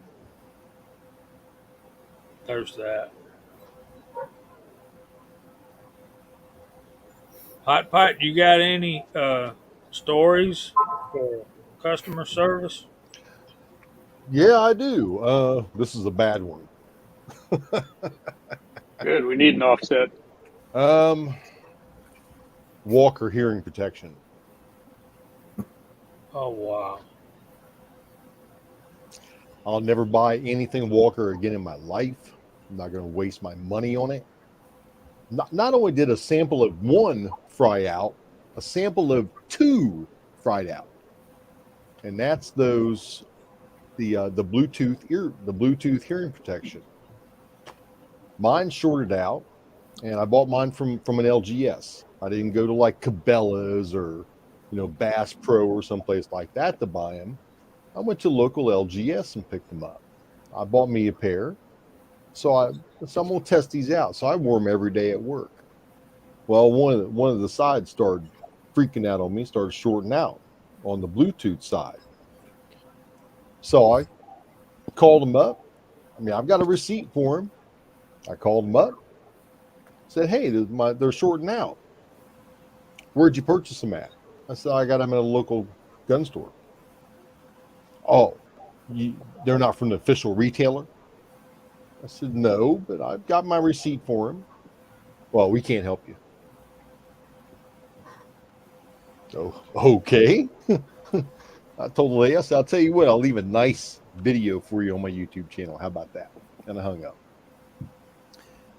There's that. Hot Pot, you got any stories for customer service? Yeah, I do. This is a bad one. Good. We need an offset. Um, Walker hearing protection. Oh wow. I'll never buy anything Walker again in my life. I'm not going to waste my money on it. Not only did a sample of one fry out, a sample of two fried out, and that's those the Bluetooth hearing protection. Mine shorted out, and I bought mine from an LGS. I didn't go to like Cabela's or Bass Pro or someplace like that to buy them. I went to local LGS and picked them up. I bought me a pair, so I'm gonna test these out. So I wore them every day at work. Well, one of the sides started freaking out on me, started shorting out on the Bluetooth side. So I called them up. I mean, I've got a receipt for them. I called them up, said, "Hey, they're shorting out. Where'd you purchase them at?" I said, "I got them at a local gun store." "Oh, they're not from the official retailer?" I said, "No, but I've got my receipt for them." "Well, we can't help you." "Oh, okay." I told the lady, I said, "I'll tell you what, I'll leave a nice video for you on my YouTube channel. How about that?" And I hung up.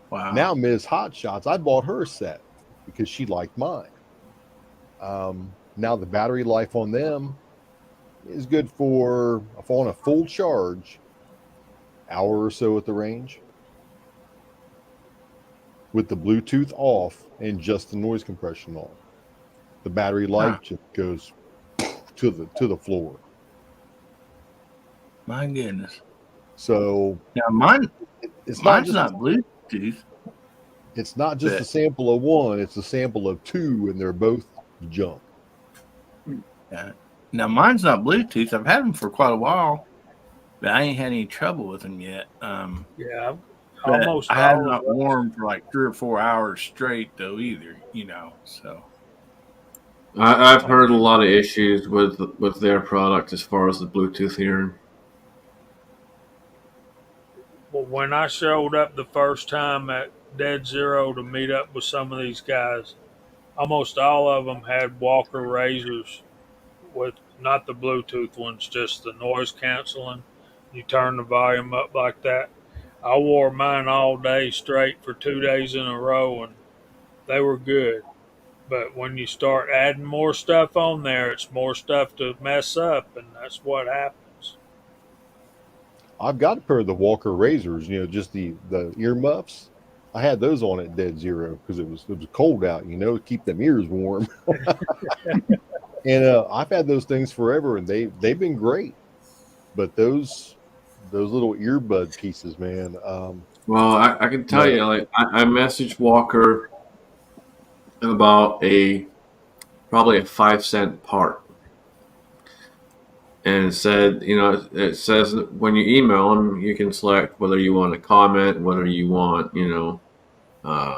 Wow. Now, Ms. Hot Shots, I bought her a set because she liked mine. Now the battery life on them is good for, if on a full charge, hour or so at the range. With the Bluetooth off and just the noise compression on, the battery life just goes to the floor. My goodness. So Now it's mine's not Bluetooth. It's not just a sample of one; it's a sample of two, and they're both junk. Yeah. Now mine's not Bluetooth. I've had them for quite a while, but I ain't had any trouble with them yet. Yeah, But almost I have all not of us. worn them for like 3 or 4 hours straight though either. So I've heard a lot of issues with their product as far as the Bluetooth hearing. Well, when I showed up the first time at Dead Zero to meet up with some of these guys, almost all of them had Walker razors with not the Bluetooth ones, just the noise canceling. You turn the volume up like that. I wore mine all day straight for 2 days in a row, and they were good. But when you start adding more stuff on there, it's more stuff to mess up, and that's what happens. I've got a pair of the Walker razors, just the earmuffs. I had those on at Dead Zero because it was cold out, to keep them ears warm. And I've had those things forever, and they've been great. But those little earbud pieces, man. Well, I can tell you, like I messaged Walker about probably a 5-cent part, and said, it says when you email them, you can select whether you want to comment, whether you want,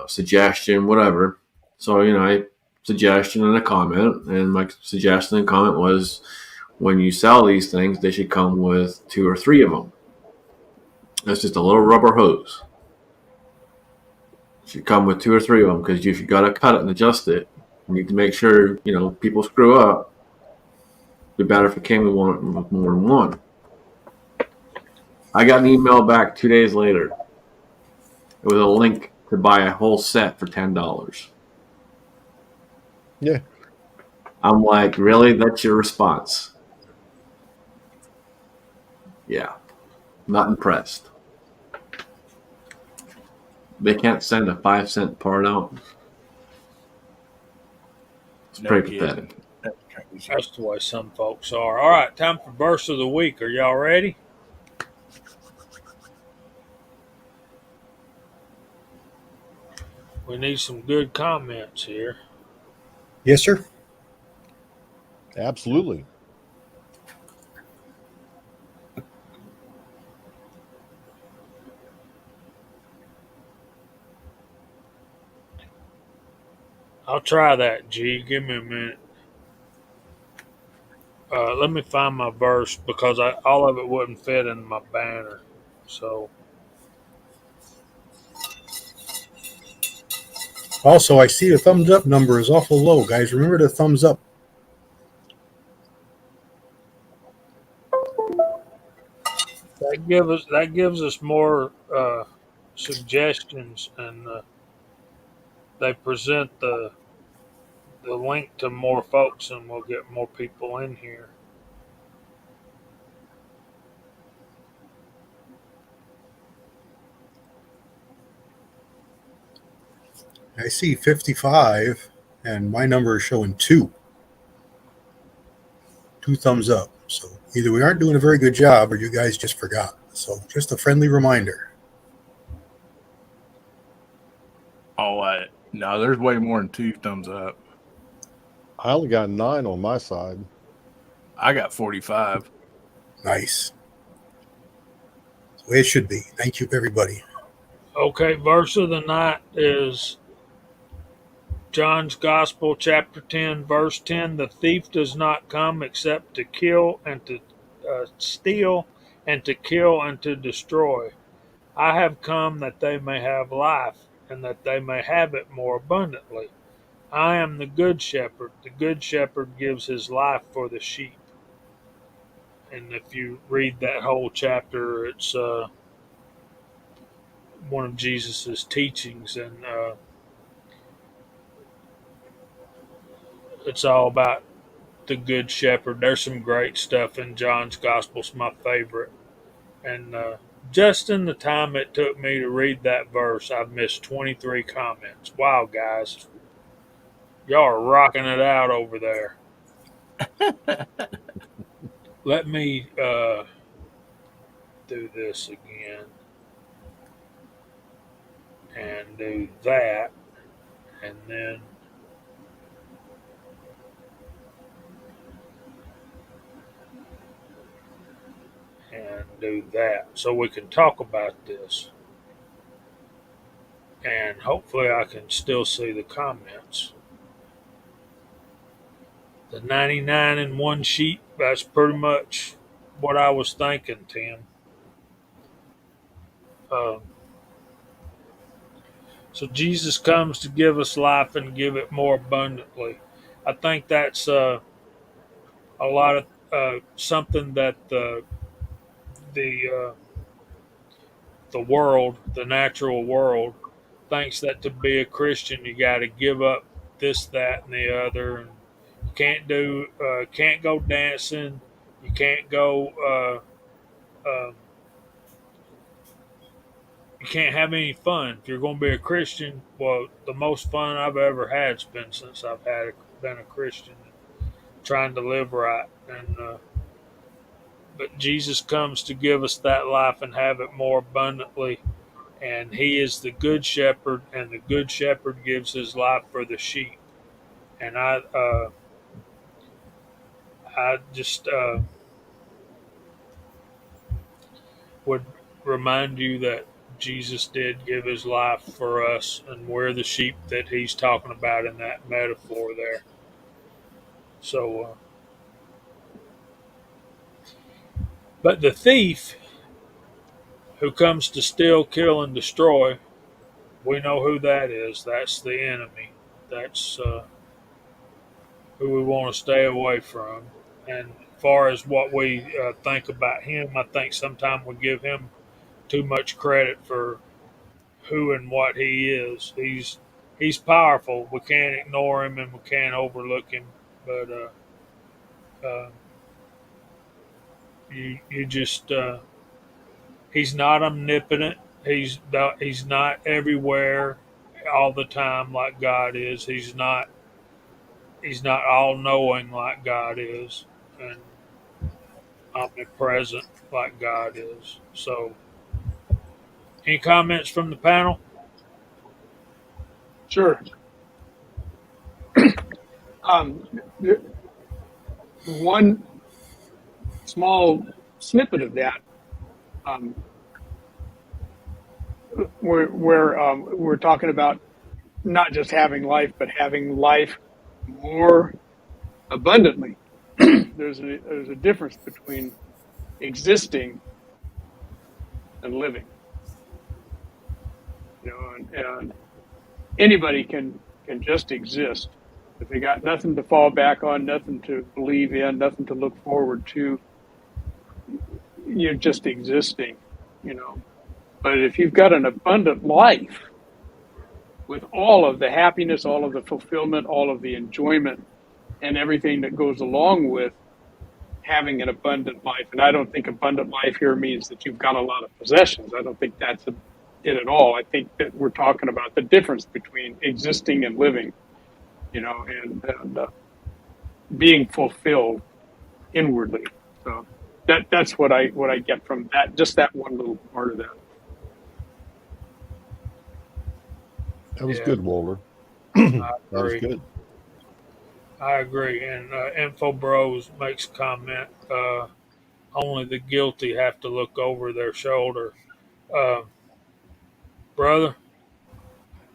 suggestion, whatever. So, I suggestion and a comment, and my suggestion and comment was, when you sell these things, they should come with 2 or 3 of them. That's just a little rubber hose. It should come with 2 or 3 of them, because if you got to cut it and adjust it, you need to make sure, people screw up. It'd be better if it came with more than one. I got an email back 2 days later. It was a link to buy a whole set for $10. Yeah. I'm like, really? That's your response? Yeah. Not impressed. They can't send a 5-cent part out. It's pretty pathetic. That's the way some folks are. All right, time for Burst of the Week. Are y'all ready? We need some good comments here. Yes, sir. Absolutely. I'll try that, G. Give me a minute. Let me find my verse because all of it wouldn't fit in my banner. So Also, I see the thumbs up number is awful low, guys. Remember the thumbs up. that gives us more suggestions, and they present the link to more folks, and we'll get more people in here. I see 55, and my number is showing 2. 2 thumbs up. So either we aren't doing a very good job or you guys just forgot. So just a friendly reminder. Oh, no, there's way more than 2 thumbs up. I only got 9 on my side. I got 45. Nice. That's the way it should be. Thank you, everybody. Okay, verse of the night is John's Gospel, chapter 10, verse 10. The thief does not come except to kill and to steal and to kill and to destroy. I have come that they may have life and that they may have it more abundantly. I am the good shepherd. The good shepherd gives his life for the sheep. And if you read that whole chapter, it's one of Jesus's teachings, and it's all about the good shepherd. There's some great stuff in John's Gospel. It's my favorite. And just in the time it took me to read that verse, I've missed 23 comments. Wow, guys. Y'all are rocking it out over there. Let me do this again. And do that. And then and do that so we can talk about this. And hopefully I can still see the comments. The 99 in one sheet, that's pretty much what I was thinking, Tim. So Jesus comes to give us life and give it more abundantly. I think that's a lot of something that the world, the natural world, thinks that to be a Christian you got to give up this, that, and the other, and you can't go dancing, you can't go, you can't have any fun. If you're going to be a Christian, well, the most fun I've ever had's been since I've been a Christian, trying to live right, and but Jesus comes to give us that life and have it more abundantly. And he is the good shepherd, and the good shepherd gives his life for the sheep. And I just would remind you that Jesus did give his life for us, and we're the sheep that he's talking about in that metaphor there. So, but the thief who comes to steal, kill, and destroy, we know who that is. That's the enemy. That's who we want to stay away from. And as far as what we think about him, I think sometimes we give him too much credit for who and what he is. He's powerful. We can't ignore him and we can't overlook him. But you just he's not omnipotent. He's not everywhere all the time like God is. He's not all knowing like God is, and omnipresent like God is. So, any comments from the panel? Sure. One small snippet of that, where we're talking about not just having life, but having life more abundantly. There's a difference between existing and living. You know, and anybody can just exist if they got nothing to fall back on, nothing to believe in, nothing to look forward to. You're just existing, you know. But if you've got an abundant life with all of the happiness, all of the fulfillment, all of the enjoyment, and everything that goes along with having an abundant life. And I don't think abundant life here means that you've got a lot of possessions. I don't think that's it at all. I think that we're talking about the difference between existing and living, you know, and being fulfilled inwardly. So that's what I get from that, just that one little part of that. That was Yeah. good, Walter. I That was agree. good. I agree. And Info Bros makes a comment. Only the guilty have to look over their shoulder. Uh, brother,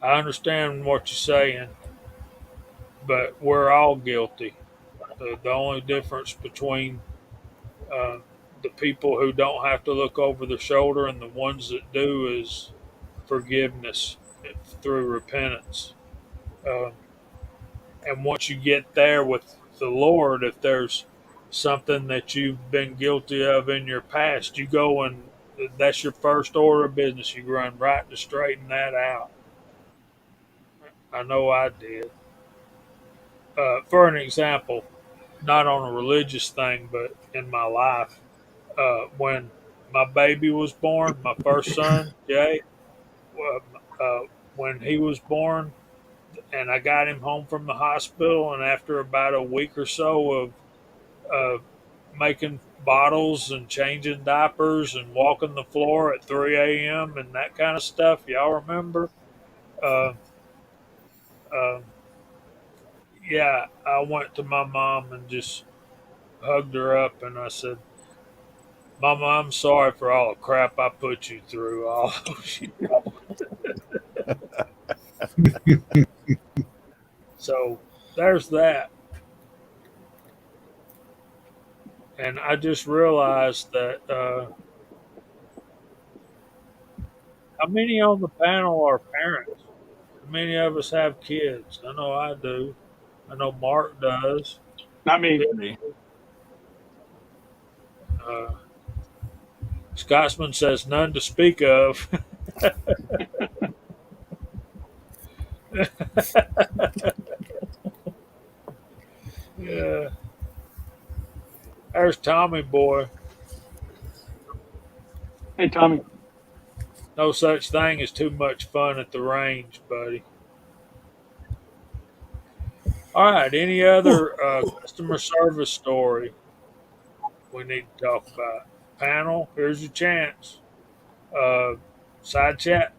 I understand what you're saying, but we're all guilty. The only difference between uh, the people who don't have to look over their shoulder and the ones that do is forgiveness through repentance. Uh, and once you get there with the Lord, if there's something that you've been guilty of in your past, you go and that's your first order of business. You run right to straighten that out. I know I did. For an example, not on a religious thing, but in my life, when my baby was born, my first son, Jay, uh, when he was born, and I got him home from the hospital, and after about a week or so of uh, making bottles and changing diapers and walking the floor at 3 a.m. and that kind of stuff, y'all remember? Uh, uh, yeah, I went to my mom and just hugged her up, and I said, Mama, I'm sorry for all the crap I put you through. All so there's that. And I just realized that how many on the panel are parents? How many of us have kids? I know I do. I know Mark does. Not me. Uh, Scotsman says none to speak of. Yeah. There's Tommy boy. Hey, Tommy. No such thing as too much fun at the range, buddy. All right. Any other customer service story we need to talk about? Panel, here's your chance. Side chat.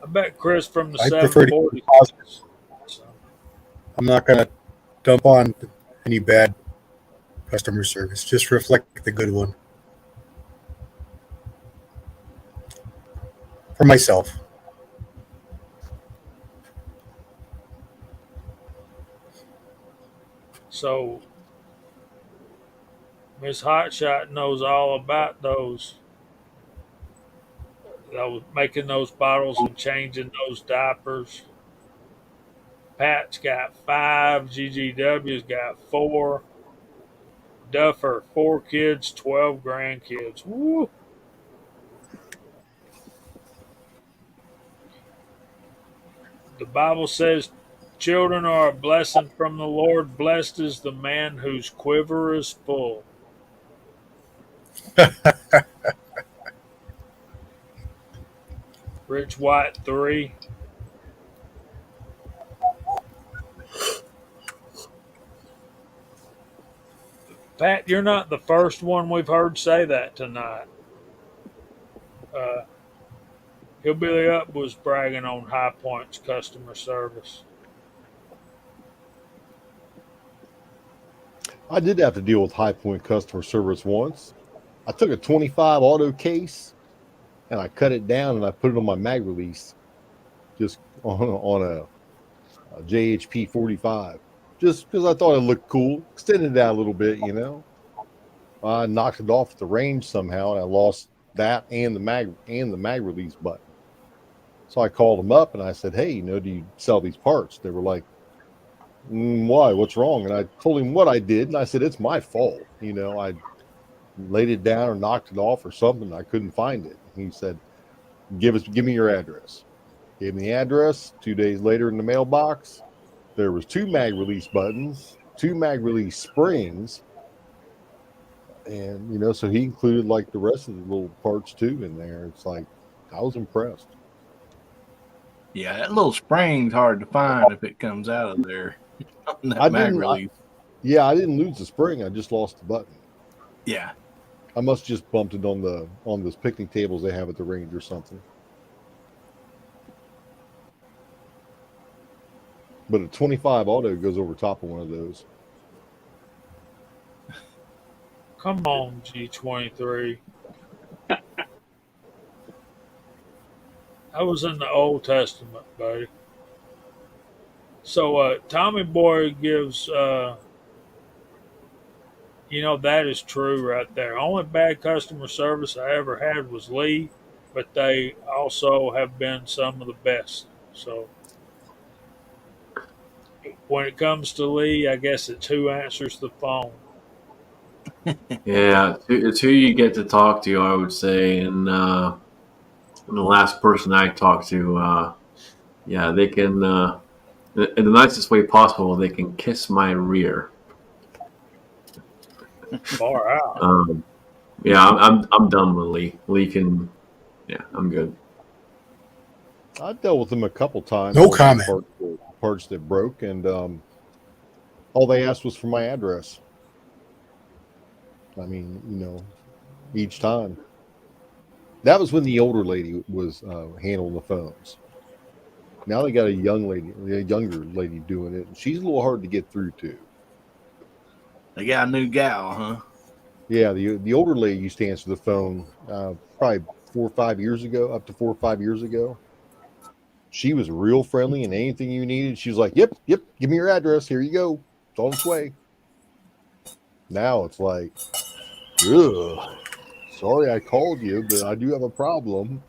I bet Chris from the I prefer to 740. be positive. I'm not going to dump on any bad customer service. Just reflect the good one for myself. So Miss Hotshot knows all about those making those bottles and changing those diapers. Pat's got 5, GGW's got 4, Duffer 4 kids, 12 grandkids. Woo! The Bible says children are a blessing from the Lord. Blessed is the man whose quiver is full. Rich White 3. Pat, you're not the first one we've heard say that tonight. Hillbilly Up was bragging on High Point's customer service. I did have to deal with High Point customer service once. I took a 25 auto case and I cut it down and I put it on my mag release, just on a JHP 45, just because I thought it looked cool. Extended it out a little bit, you know. I knocked it off at the range somehow, and I lost that and the mag release button. So I called them up and I said, "Hey, you know, do you sell these parts?" They were like, "Why? What's wrong?" And I told him what I did, and I said, "It's my fault. You know, I laid it down or knocked it off or something. I couldn't find it." And he said, Give me your address." Gave me the address. 2 days later in the mailbox, there was 2 mag release buttons, 2 mag release springs, and you know, so he included like the rest of the little parts too in there. It's like I was impressed. Yeah, that little spring's hard to find if it comes out of there. On that I mag didn't. release. Yeah, I didn't lose the spring. I just lost the button. Yeah. I must just bumped it on those picnic tables they have at the range or something. But a 25 auto goes over top of one of those. Come on, G23. I was in the Old Testament, buddy. So Tommy Boy gives, you know, that is true right there. Only bad customer service I ever had was Lee, but they also have been some of the best. So when it comes to Lee, I guess it's who answers the phone. Yeah, it's who you get to talk to, I would say. And the last person I talked to, yeah, they can, in the nicest way possible, they can kiss my rear. Far out. Yeah, I'm done with Lee. Lee can, yeah, I'm good. I dealt with them a couple times. No on some comment. Parts that broke, and all they asked was for my address. I mean, you know, each time. That was when the older lady was handling the phones. Now they got a younger lady doing it, and she's a little hard to get through to. They got a new gal, huh? Yeah, the older lady used to answer the phone probably 4 or 5 years ago, up to 4 or 5 years ago. She was real friendly, and anything you needed, she was like, "Yep, yep, give me your address. Here you go. It's on its way." Now it's like, ugh, sorry I called you, but I do have a problem.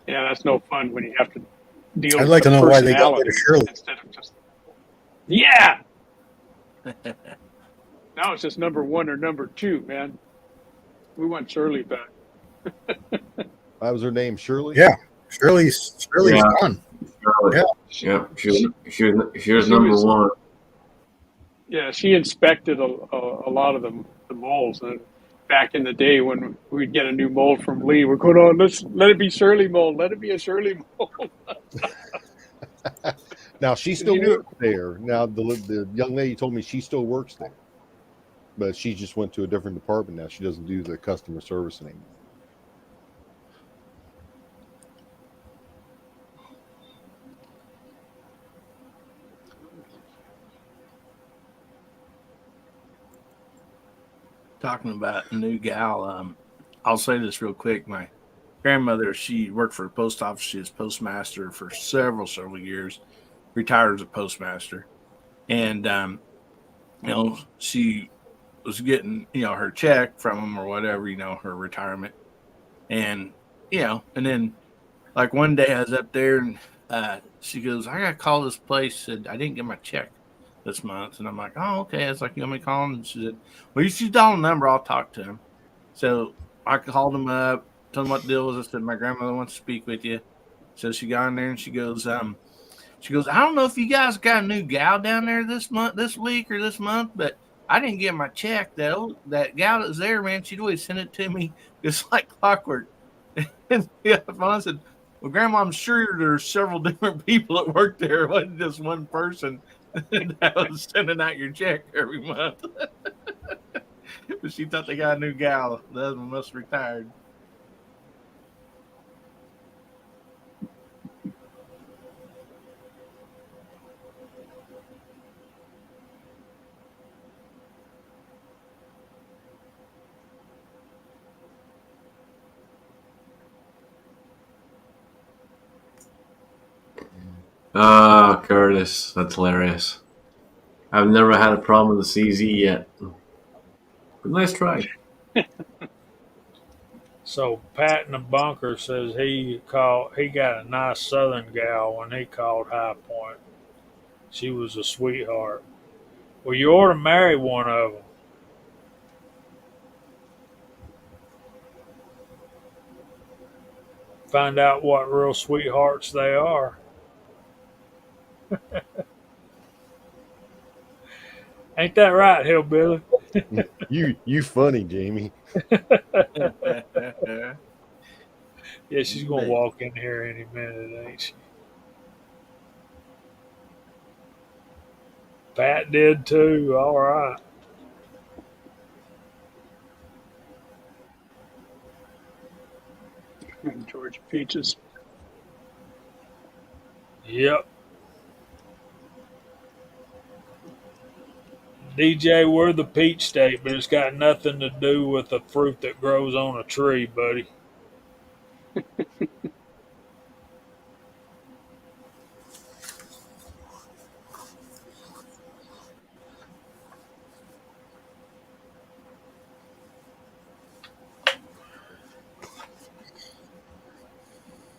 Yeah, that's no fun when you have to deal I'd with like the to know why they got rid personality of Shirley. instead of just yeah. Now it's just number one or number two, man. We want Shirley back. That was her name, Shirley. Yeah, Shirley's Yeah, gone. Charlotte. Yeah. Yeah, she was She number was- one. Yeah, she inspected a lot of the molds. And back in the day when we'd get a new mold from Lee, we're going, "Oh, let's let it be Shirley mold. Let it be a Shirley mold." Now she still You knew- works there. Now the young lady told me she still works there, but she just went to a different department now. She doesn't do the customer service anymore. Talking about a new gal, I'll say this real quick. My grandmother, she worked for the post office. She was postmaster for several years, retired as a postmaster. And, you know, she was getting, you know, her check from them or whatever, you know, her retirement. And, you know, and then like one day I was up there and she goes, "I got to call this place." Said, "I didn't get my check this month." And I'm like, "Oh, okay." I was like, "You want me to call him?" And she said, "Well, you should dial the number. I'll talk to him." So I called him up, told him what the deal was. I said, "My grandmother wants to speak with you." So she got in there and she goes, "I don't know if you guys got a new gal down there this week or this month, but I didn't get my check. That gal that was there, man, she'd always send it to me just like clockwork." And I said, "Well, Grandma, I'm sure there's several different people that work there. It wasn't just one person that was sending out your check every month." But she thought they got a new gal. The husband must have retired. Ah, Curtis, that's hilarious. I've never had a problem with the CZ yet. But nice try. So Pat in the bunker says he got a nice Southern gal when he called High Point. She was a sweetheart. Well, you ought to marry one of them. Find out what real sweethearts they are. Ain't that right, Hillbilly? You funny, Jamie. Yeah, she's gonna walk in here any minute, ain't she? Pat did too. All right. Georgia Peaches. Yep. DJ, we're the peach state, but it's got nothing to do with the fruit that grows on a tree, buddy.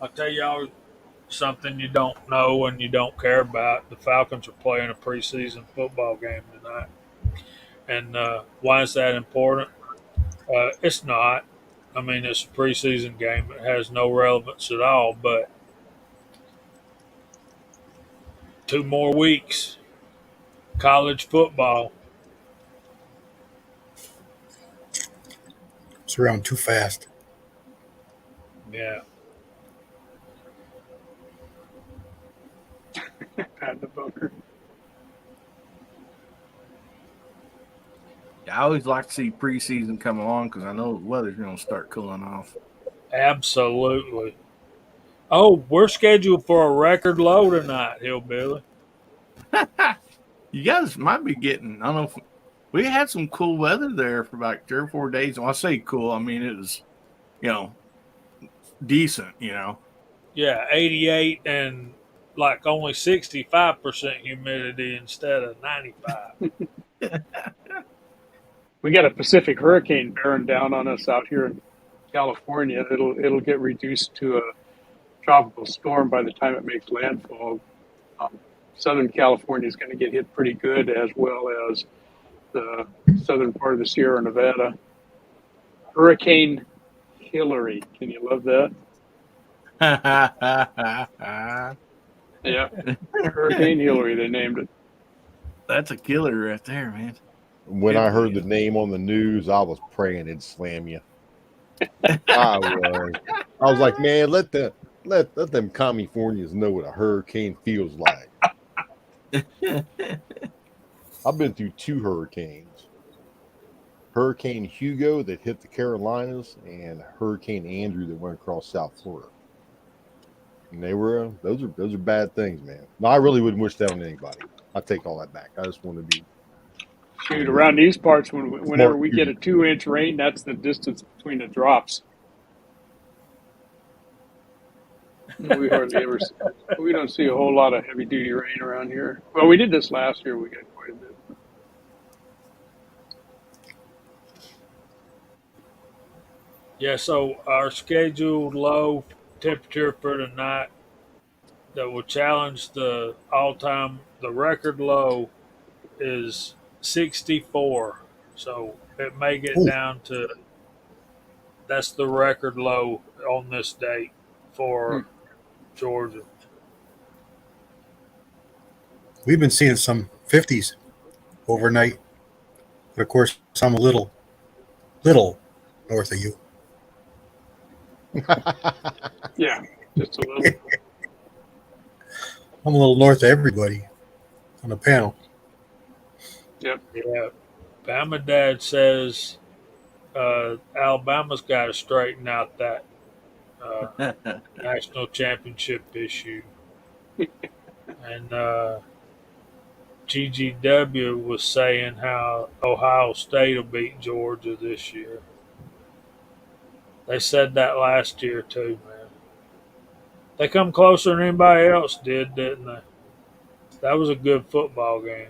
I'll tell y'all something you don't know and you don't care about. The Falcons are playing a preseason football game tonight. And why is that important? It's not. I mean, it's a preseason game. It has no relevance at all, but 2 more weeks. College football. It's around too fast. Yeah. Pat in the bunker. I always like to see preseason come along because I know the weather's going to start cooling off. Absolutely. Oh, we're scheduled for a record low tonight, Hillbilly. You guys might be getting, I don't know if we had some cool weather there for like 3 or 4 days. When I say cool, I mean it was, decent, Yeah, 88 and like only 65% humidity instead of 95. We got a Pacific hurricane bearing down on us out here in California. It'll get reduced to a tropical storm by the time it makes landfall. Southern California is going to get hit pretty good, as well as the southern part of the Sierra Nevada. Hurricane Hillary. Can you love that? Yeah. Hurricane Hillary, they named it. That's a killer right there, man. When I heard the name on the news, I was praying it'd slam you. I was like, man, let them Californians know what a hurricane feels like. I've been through 2 hurricanes. Hurricane Hugo that hit the Carolinas and Hurricane Andrew that went across South Florida. And those are bad things, man. No, I really wouldn't wish that on anybody. I take all that back. I just want to be. Shoot, around these parts, whenever we get a 2-inch rain, that's the distance between the drops. We hardly ever. We don't see a whole lot of heavy duty rain around here. Well, we did this last year. We got quite a bit. Yeah, so our scheduled low temperature for tonight that will challenge the record low is 64. So it may get down to, that's the record low on this date for Georgia. We've been seeing some 50s overnight, but of course, I'm a little north of you. Yeah, just a little. I'm a little north of everybody on the panel. Yep. Yeah. Bama Dad says Alabama's got to straighten out that national championship issue. And GGW was saying how Ohio State will beat Georgia this year. They said that last year too, man. They come closer than anybody else did, didn't they? That was a good football game.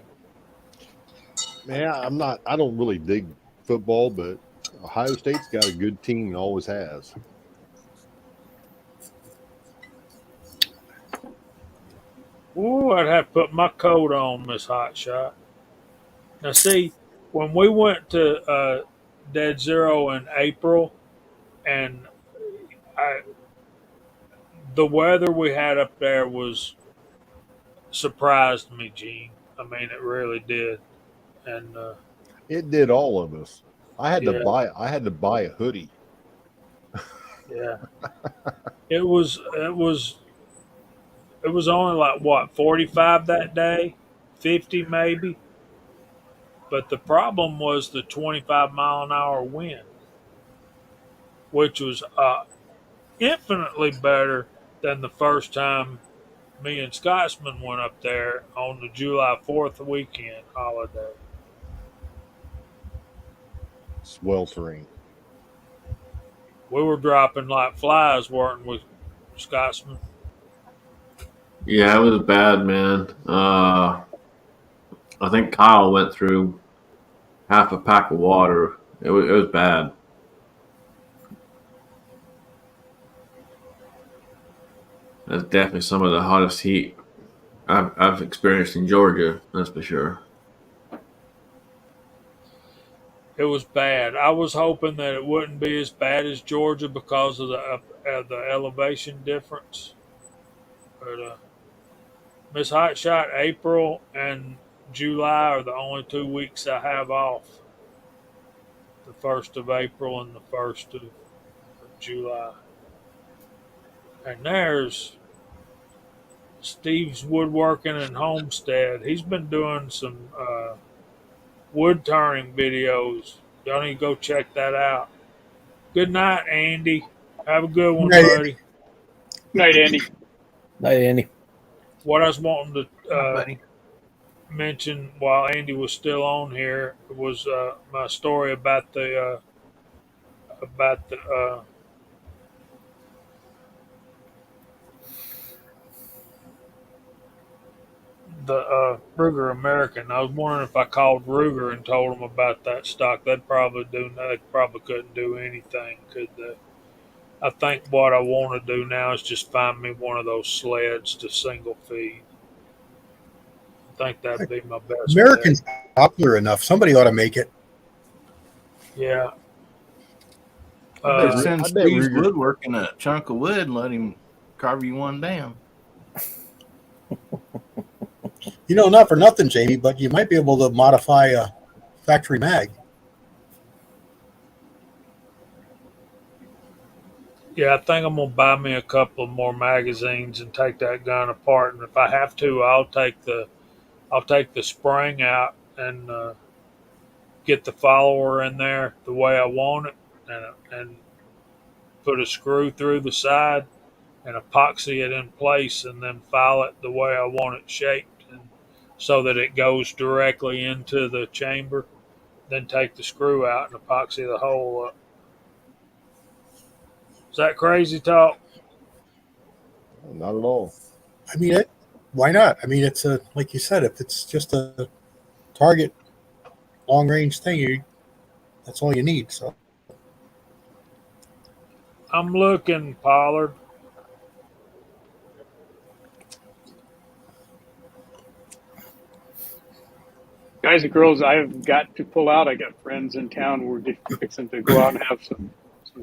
Man, I don't really dig football, but Ohio State's got a good team and always has. Ooh, I'd have to put my coat on, Miss Hot Shot. Now, see, when we went to Dead Zero in April, and the weather we had up there was surprised me, Gene. I mean, it really did. And It did all of us. I had Yeah. to buy a hoodie. yeah, it was only like what 45 that day, 50 maybe. But the problem was the 25-mile-an-hour wind, which was infinitely better than the first time me and Scotsman went up there on the July 4th weekend holiday. Sweltering. We were dropping like flies, weren't we, Scotsman? Yeah, it was bad, man. I think Kyle went through half a pack of water. It was bad. That's definitely some of the hottest heat I've experienced in Georgia. That's for sure. It was bad. I was hoping that it wouldn't be as bad as Georgia because of the elevation difference. But Miss Hot Shot, April and July are the only 2 weeks I have off. The 1st of April and the 1st of July. And there's Steve's Woodworking and Homestead. He's been doing some wood turning videos. Y'all need to go check that out. Good night, Andy. Have a good one, Night. buddy. Night, Andy. Night, Andy. What I was wanting to buddy. mention while Andy was still on here was my story about the Ruger American. I was wondering if I called Ruger and told them about that stock, they'd probably do. They probably couldn't do anything, could they? I think what I want to do now is just find me one of those sleds to single feed. I think that'd be my best. American's popular enough. Somebody ought to make it. Bet. Yeah. Just send I bet Steve's Ruger- Woodworking a chunk of wood and let him carve you one down. You know, not for nothing, Jamie, but you might be able to modify a factory mag. Yeah, I think I'm gonna buy me a couple of more magazines and take that gun apart. And if I have to, I'll take the spring out and get the follower in there the way I want it, and put a screw through the side and epoxy it in place, and then file it the way I want it shaped, and so that it goes directly into the chamber. Then take the screw out and epoxy the hole up. Is that crazy talk? Not at all. I mean, why not? I mean, it's like you said, if it's just a target long range thing, that's all you need. So I'm looking, Pollard. Guys and girls, I've got to pull out. I got friends in town. We're fixing to go out and have some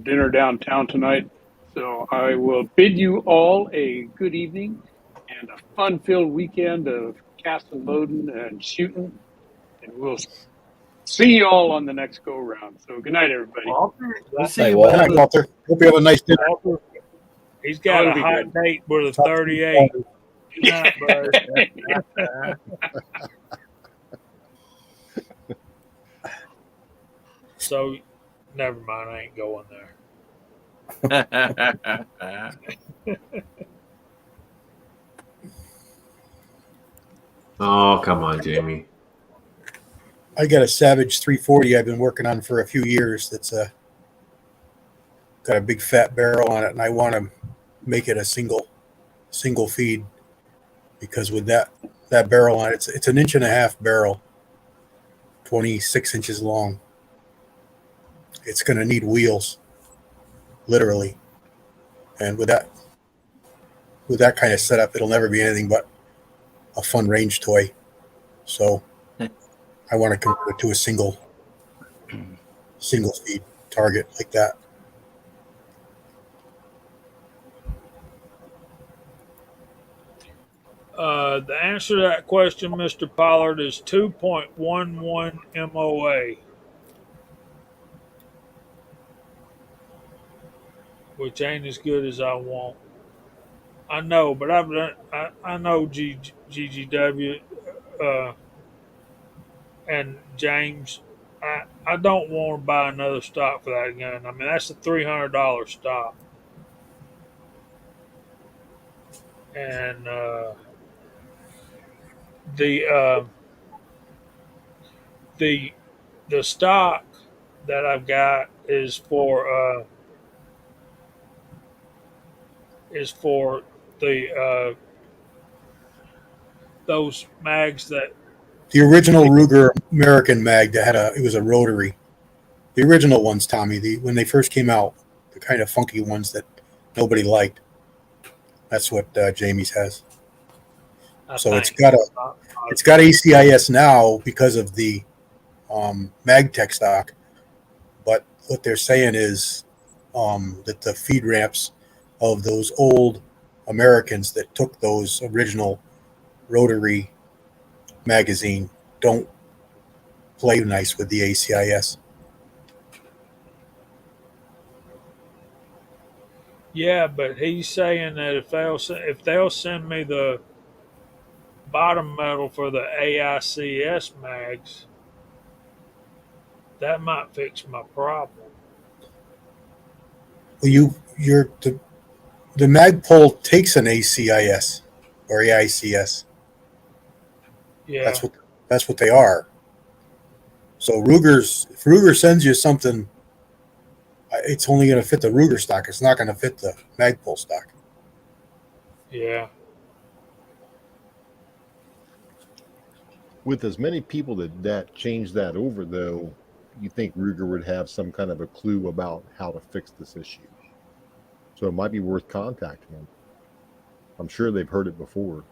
dinner downtown tonight. So I will bid you all a good evening and a fun-filled weekend of casting, loading, and shooting. And we'll see you all on the next go-round. So good night, everybody. Walter, we'll see Hey, you, Walter. good night, Walter. Hope you have a nice dinner. He's got That'll a be hot good. date with a 38. Good night, buddy. So, never mind. I ain't going there. Oh, come on, Jamie. I got a Savage 340 I've been working on for a few years. That's got a big fat barrel on it, and I want to make it a single single feed, because with that barrel on it, it's an 1.5-inch barrel, 26 inches long. It's going to need wheels, literally. And with that kind of setup, it'll never be anything but a fun range toy. So I want to convert it to a single feed target like that. The answer to that question, Mr. Pollard, is 2.11 MOA, which ain't as good as I want. I know, but I know GGW and James. I don't want to buy another stock for that gun. I mean, that's a $300 stock, and the stock that I've got is for the those mags that The original Ruger American mag that it was a rotary. The original ones, Tommy, when they first came out, the kind of funky ones that nobody liked. That's what Jamie's has. So it's got ACIS now because of the MagTech stock. But what they're saying is that the feed ramps of those old Americans that took those original rotary magazine don't play nice with the ACIS. Yeah, but he's saying that if they'll send me the bottom metal for the AICS mags, that might fix my problem. Well, the Magpul takes an ACIS or AICS. Yeah, That's what they are. So if Ruger sends you something, it's only going to fit the Ruger stock. It's not going to fit the Magpul stock. yeah. With as many people that change that over, though, you think Ruger would have some kind of a clue about how to fix this issue. So it might be worth contacting them. I'm sure they've heard it before.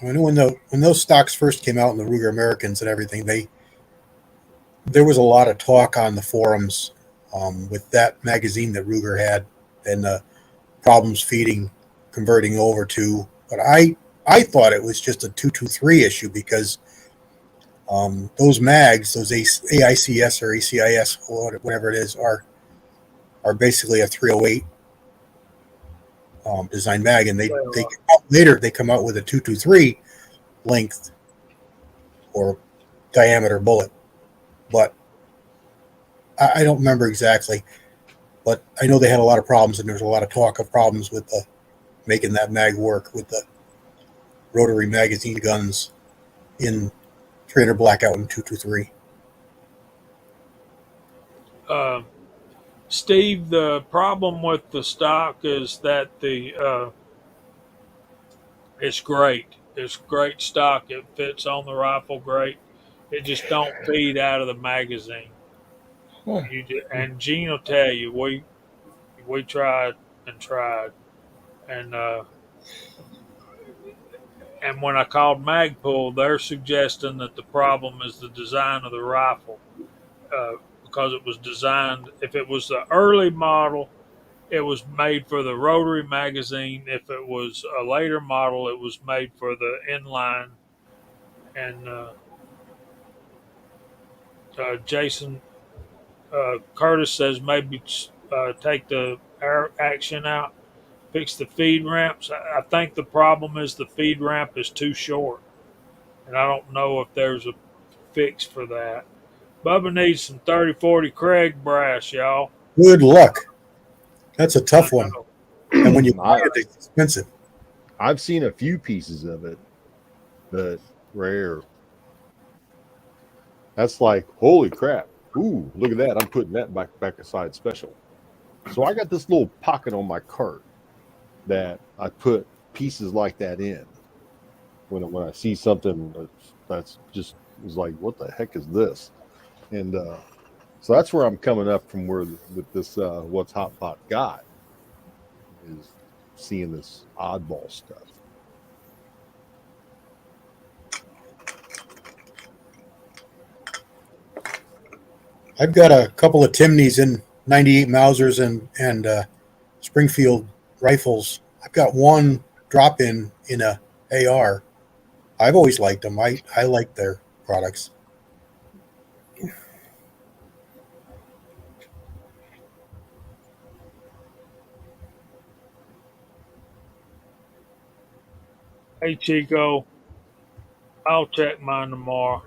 When those stocks first came out in the Ruger Americans and everything, there was a lot of talk on the forums with that magazine that Ruger had and the problems converting over to. But I thought it was just a 223 issue because those mags, those AICS or ACIS, or whatever it is, are basically a 308 design mag, and they come out with a 223 length or diameter bullet. But I don't remember exactly, but I know they had a lot of problems, and there was a lot of talk of problems with making that mag work with the rotary magazine guns in 300 Blackout and 223. Steve, the problem with the stock is that it's great. It's great stock. It fits on the rifle great. It just don't feed out of the magazine. And Gene will tell you we tried and tried, and when I called Magpul, they're suggesting that the problem is the design of the rifle. Because it was designed, if it was the early model, it was made for the rotary magazine. If it was a later model, it was made for the inline. And Jason Curtis says maybe take the air action out, fix the feed ramps. I think the problem is the feed ramp is too short, and I don't know if there's a fix for that. Bubba needs some 3040 Craig brass, y'all. Good luck. That's a tough one. And when you buy it, it's expensive. I've seen a few pieces of it, but rare. That's like, holy crap. Ooh, look at that. I'm putting that back aside special. So I got this little pocket on my cart. that I put pieces like that in when I see something that's just was like, what the heck is this? And so that's where I'm coming up from, where with this what's Hot Pot got is seeing this oddball stuff. I've got a couple of Timneys in 98 Mausers and Springfield rifles. I've got one drop in a AR. I've always liked them. I like their products. Hey, Chico, I'll check mine tomorrow.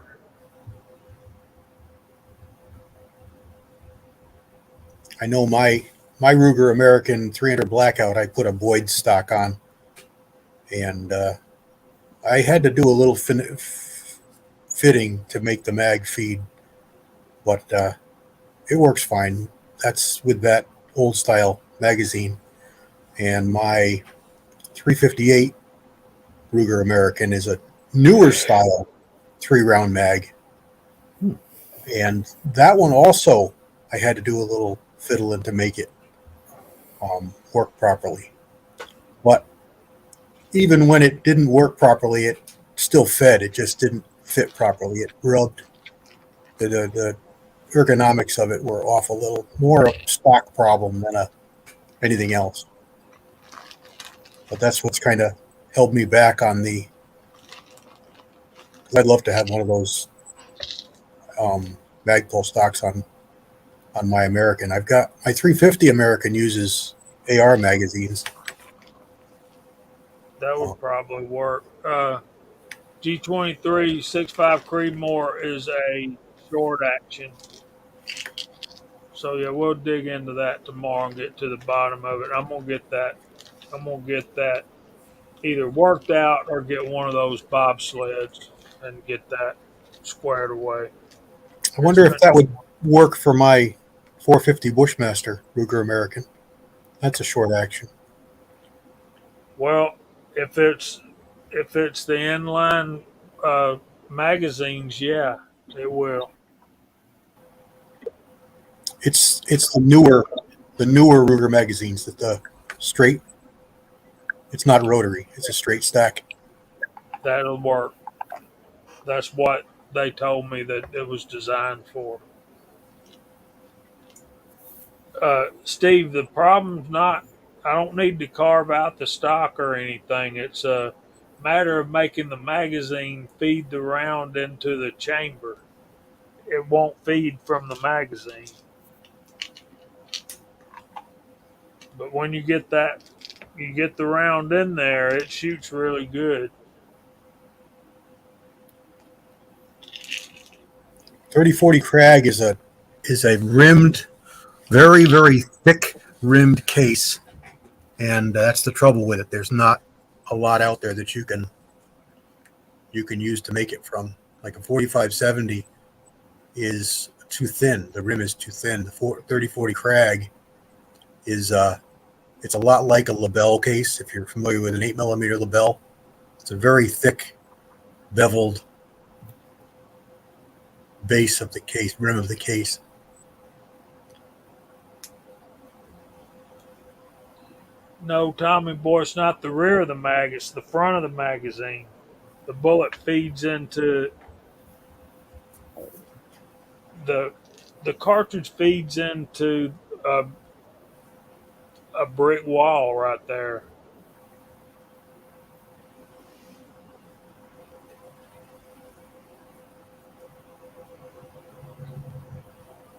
I know my Ruger American 300 Blackout, I put a Boyd stock on, and I had to do a little fitting to make the mag feed, but it works fine. That's with that old style magazine. And my 358 Ruger American is a newer style 3-round mag. And that one also, I had to do a little fiddling to make it work properly. But even when it didn't work properly, it still fed. It just didn't fit properly. It rubbed. The ergonomics of it were off a little. More a stock problem than anything else. But that's what's kind of held me back on the. Because I'd love to have one of those Magpul stocks on my American. I've got my 350 American uses AR magazines. That would probably work. G23 6.5 Creedmoor is a short action. So yeah, we'll dig into that tomorrow and get to the bottom of it. I'm gonna get that either worked out or get one of those bobsleds and get that squared away. I wonder if that would work for my 450 Bushmaster Ruger American. That's a short action. Well, if it's the inline magazines, yeah, it will. It's the newer Ruger magazines that the straight. It's not rotary. It's a straight stack. That'll work. That's what they told me that it was designed for. Steve, the problem's not, I don't need to carve out the stock or anything. It's a matter of making the magazine feed the round into the chamber. It won't feed from the magazine. But when you get the round in there, it shoots really good. 3040 Krag is a rimmed, very, very thick rimmed case, and that's the trouble with it. There's not a lot out there that you can use to make it from. Like a 4570 is too thin. The rim is too thin. The 3040 Krag is it's a lot like a Lebel case. If you're familiar with an 8mm Lebel, it's a very thick, beveled base of the case, rim of the case. No, Tommy boy, it's not the rear of the mag, it's the front of the magazine. The bullet feeds into the cartridge feeds into a brick wall right there.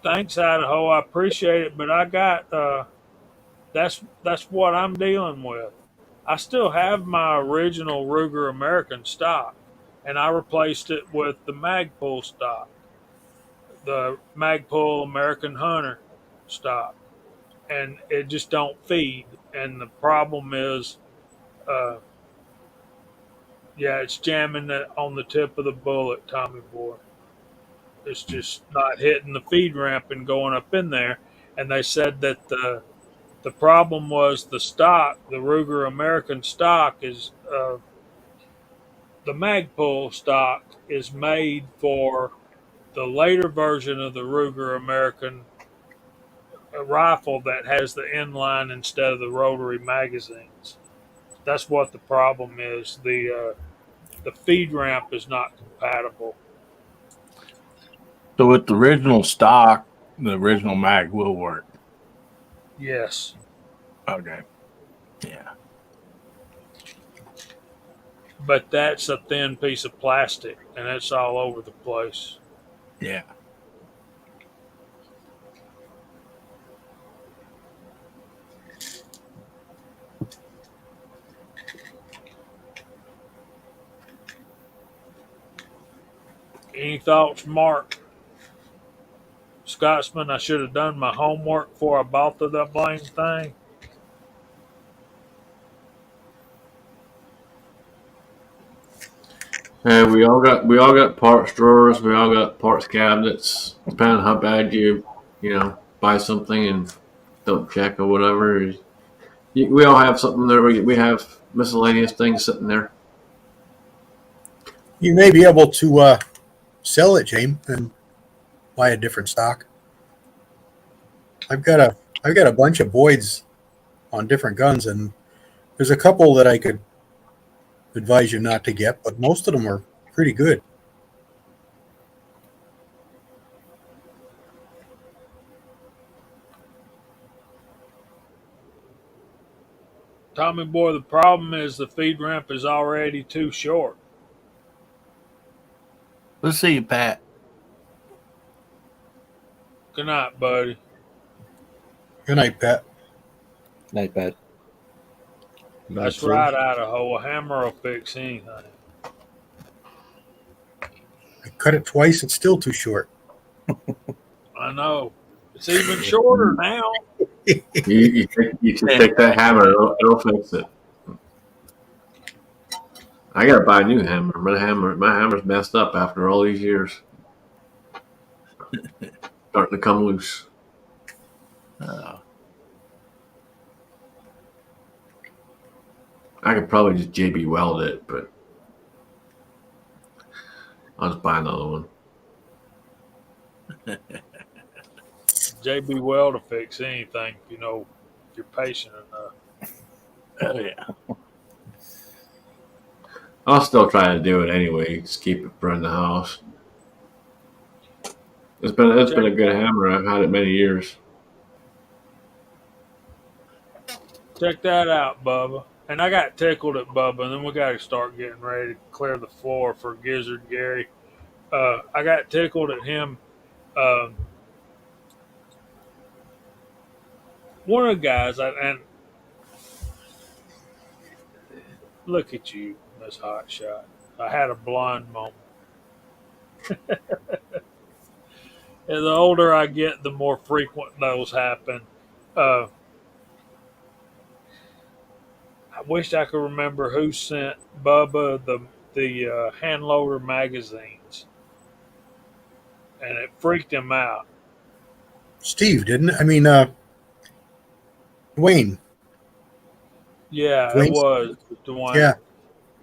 Thanks, Idaho. I appreciate it, but I got that's what I'm dealing with. I still have my original Ruger American stock, and I replaced it with the Magpul stock, the Magpul American Hunter stock, and it just don't feed. And the problem is, it's jamming on the tip of the bullet, Tommy boy. It's just not hitting the feed ramp and going up in there. And they said that The problem was the stock, the Ruger American stock is the Magpul stock is made for the later version of the Ruger American rifle that has the inline instead of the rotary magazines. That's what the problem is. The feed ramp is not compatible. So with the original stock, the original mag will work. Yes. Okay. Yeah. But that's a thin piece of plastic and it's all over the place. Yeah. Any thoughts, Mark? Scotsman, I should have done my homework before I bought the blame thing. Hey, we all got parts drawers. We all got parts cabinets. Depending on how bad you buy something and don't check or whatever. We all have something there. We have miscellaneous things sitting there. You may be able to sell it, James, and buy a different stock. I've got a bunch of Boyds on different guns, and there's a couple that I could advise you not to get, but most of them are pretty good. Tommy boy, the problem is the feed ramp is already too short. Let's see you, Pat. Good night, buddy. Good night, Pat. Night, Pat. That's right, Idaho. A hammer will fix anything. I cut it twice. It's still too short. I know. It's even shorter now. You can take that hammer. It'll fix it. I gotta buy a new hammer. My hammer's messed up after all these years. Starting to come loose. Oh. I could probably just JB weld it, but I'll just buy another one. JB Weld to fix anything, if you're patient enough. Oh yeah. I'll still try to do it anyway. Just keep it for in the house. It's been a good hammer. I've had it many years. Check that out, Bubba. And I got tickled at Bubba, and then we got to start getting ready to clear the floor for Gizzard Gary. I got tickled at him. One of the guys, and look at you, Miss Hot Shot. I had a blonde moment. And the older I get, the more frequent those happen. I wish I could remember who sent Bubba the hand loader magazines, and it freaked him out. Steve, didn't it? I mean, Dwayne. Yeah, Dwayne. it was Dwayne. Yeah.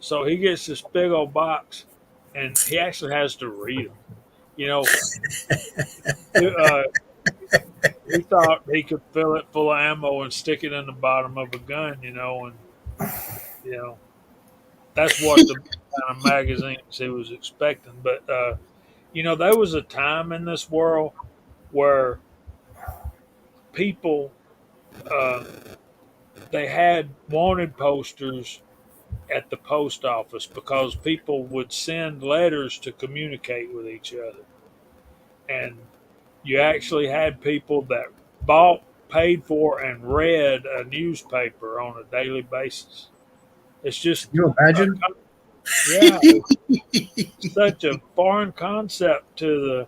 So he gets this big old box, and he actually has to read them. He thought he could fill it full of ammo and stick it in the bottom of a gun, and that's what the kind of magazines he was expecting. But there was a time in this world where people they had wanted posters at the post office because people would send letters to communicate with each other. And you actually had people that bought, paid for, and read a newspaper on a daily basis. It's just, Can you imagine? yeah, it's such a foreign concept to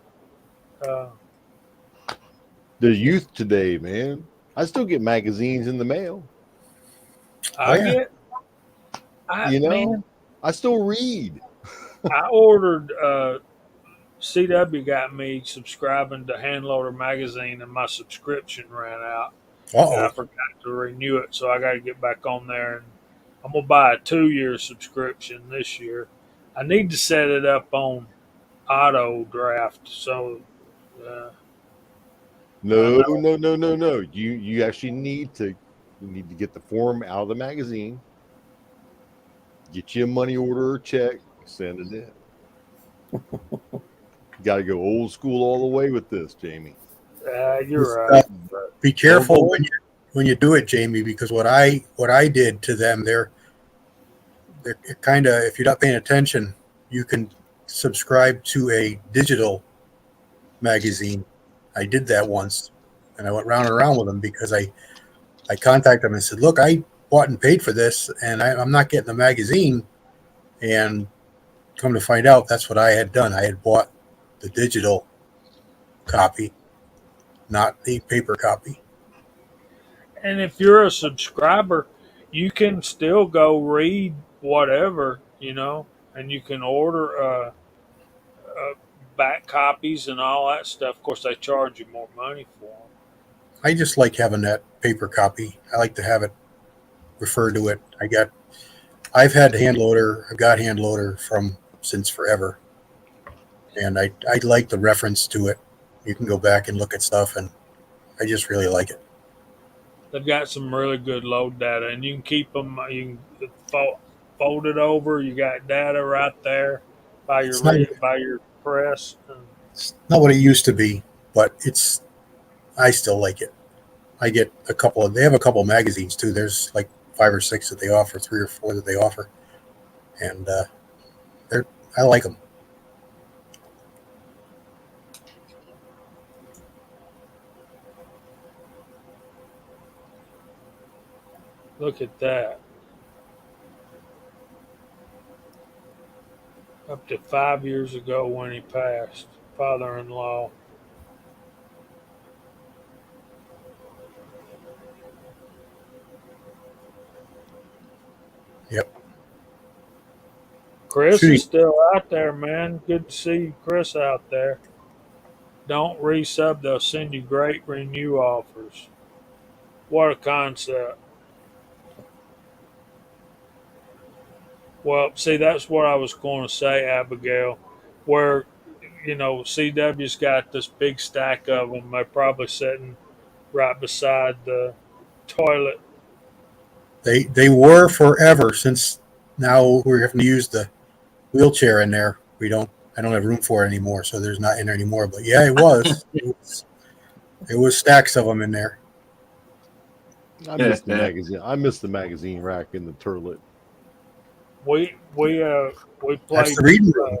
The youth today, man. I still get magazines in the mail. I still read. I ordered CW got me subscribing to Handloader magazine, and my subscription ran out. I Uh-oh. forgot to renew it, so I got to get back on there. And I'm gonna buy a 2 year subscription this year. I need to set it up on auto draft, so I No, know. no, no, no, no. You actually need to get the form out of the magazine, get you a money order or check, send it in. Got to go old school all the way with this, Jamie. You're Just, right. But be careful Don't go- when you do it, Jamie, because what I did to them, they're kind of, if you're not paying attention, you can subscribe to a digital magazine. I did that once, and I went round and around with them because I contacted them and said, "Look, I bought and paid for this, and I'm not getting the magazine." And come to find out, that's what I had done. I had bought the digital copy, not the paper copy. and if you're a subscriber, you can still go read whatever, and you can order back copies and all that stuff. Of course, they charge you more money for them. I just like having that paper copy. I like to have it refer to it. I've had hand loader. I've got hand loader from since forever, and I like the reference to it. You can go back and look at stuff, and I just really like it. They've got some really good load data, and you can keep them. You can fold it over. You got data right there by It's not by your press. it's not what it used to be, but I still like it. I get they have a couple of magazines too. There's like 5 or 6 that they offer, 3 or 4 that they offer, and I like them. Look at that. Up to 5 years ago when he passed, father-in-law. Yep. Chris Sweet. is still out there, man. Good to see Chris out there. Don't resub, they'll send you great renew offers. What a concept. Well, see, that's what I was going to say, Abigail. Where, CW's got this big stack of them. They're probably sitting right beside the toilet. They were forever since now we're having to use the wheelchair in there. I don't have room for it anymore, so there's not in there anymore. But yeah, it was. It was stacks of them in there. I miss the magazine. I miss the magazine rack in the turlet. We That's play the reading room.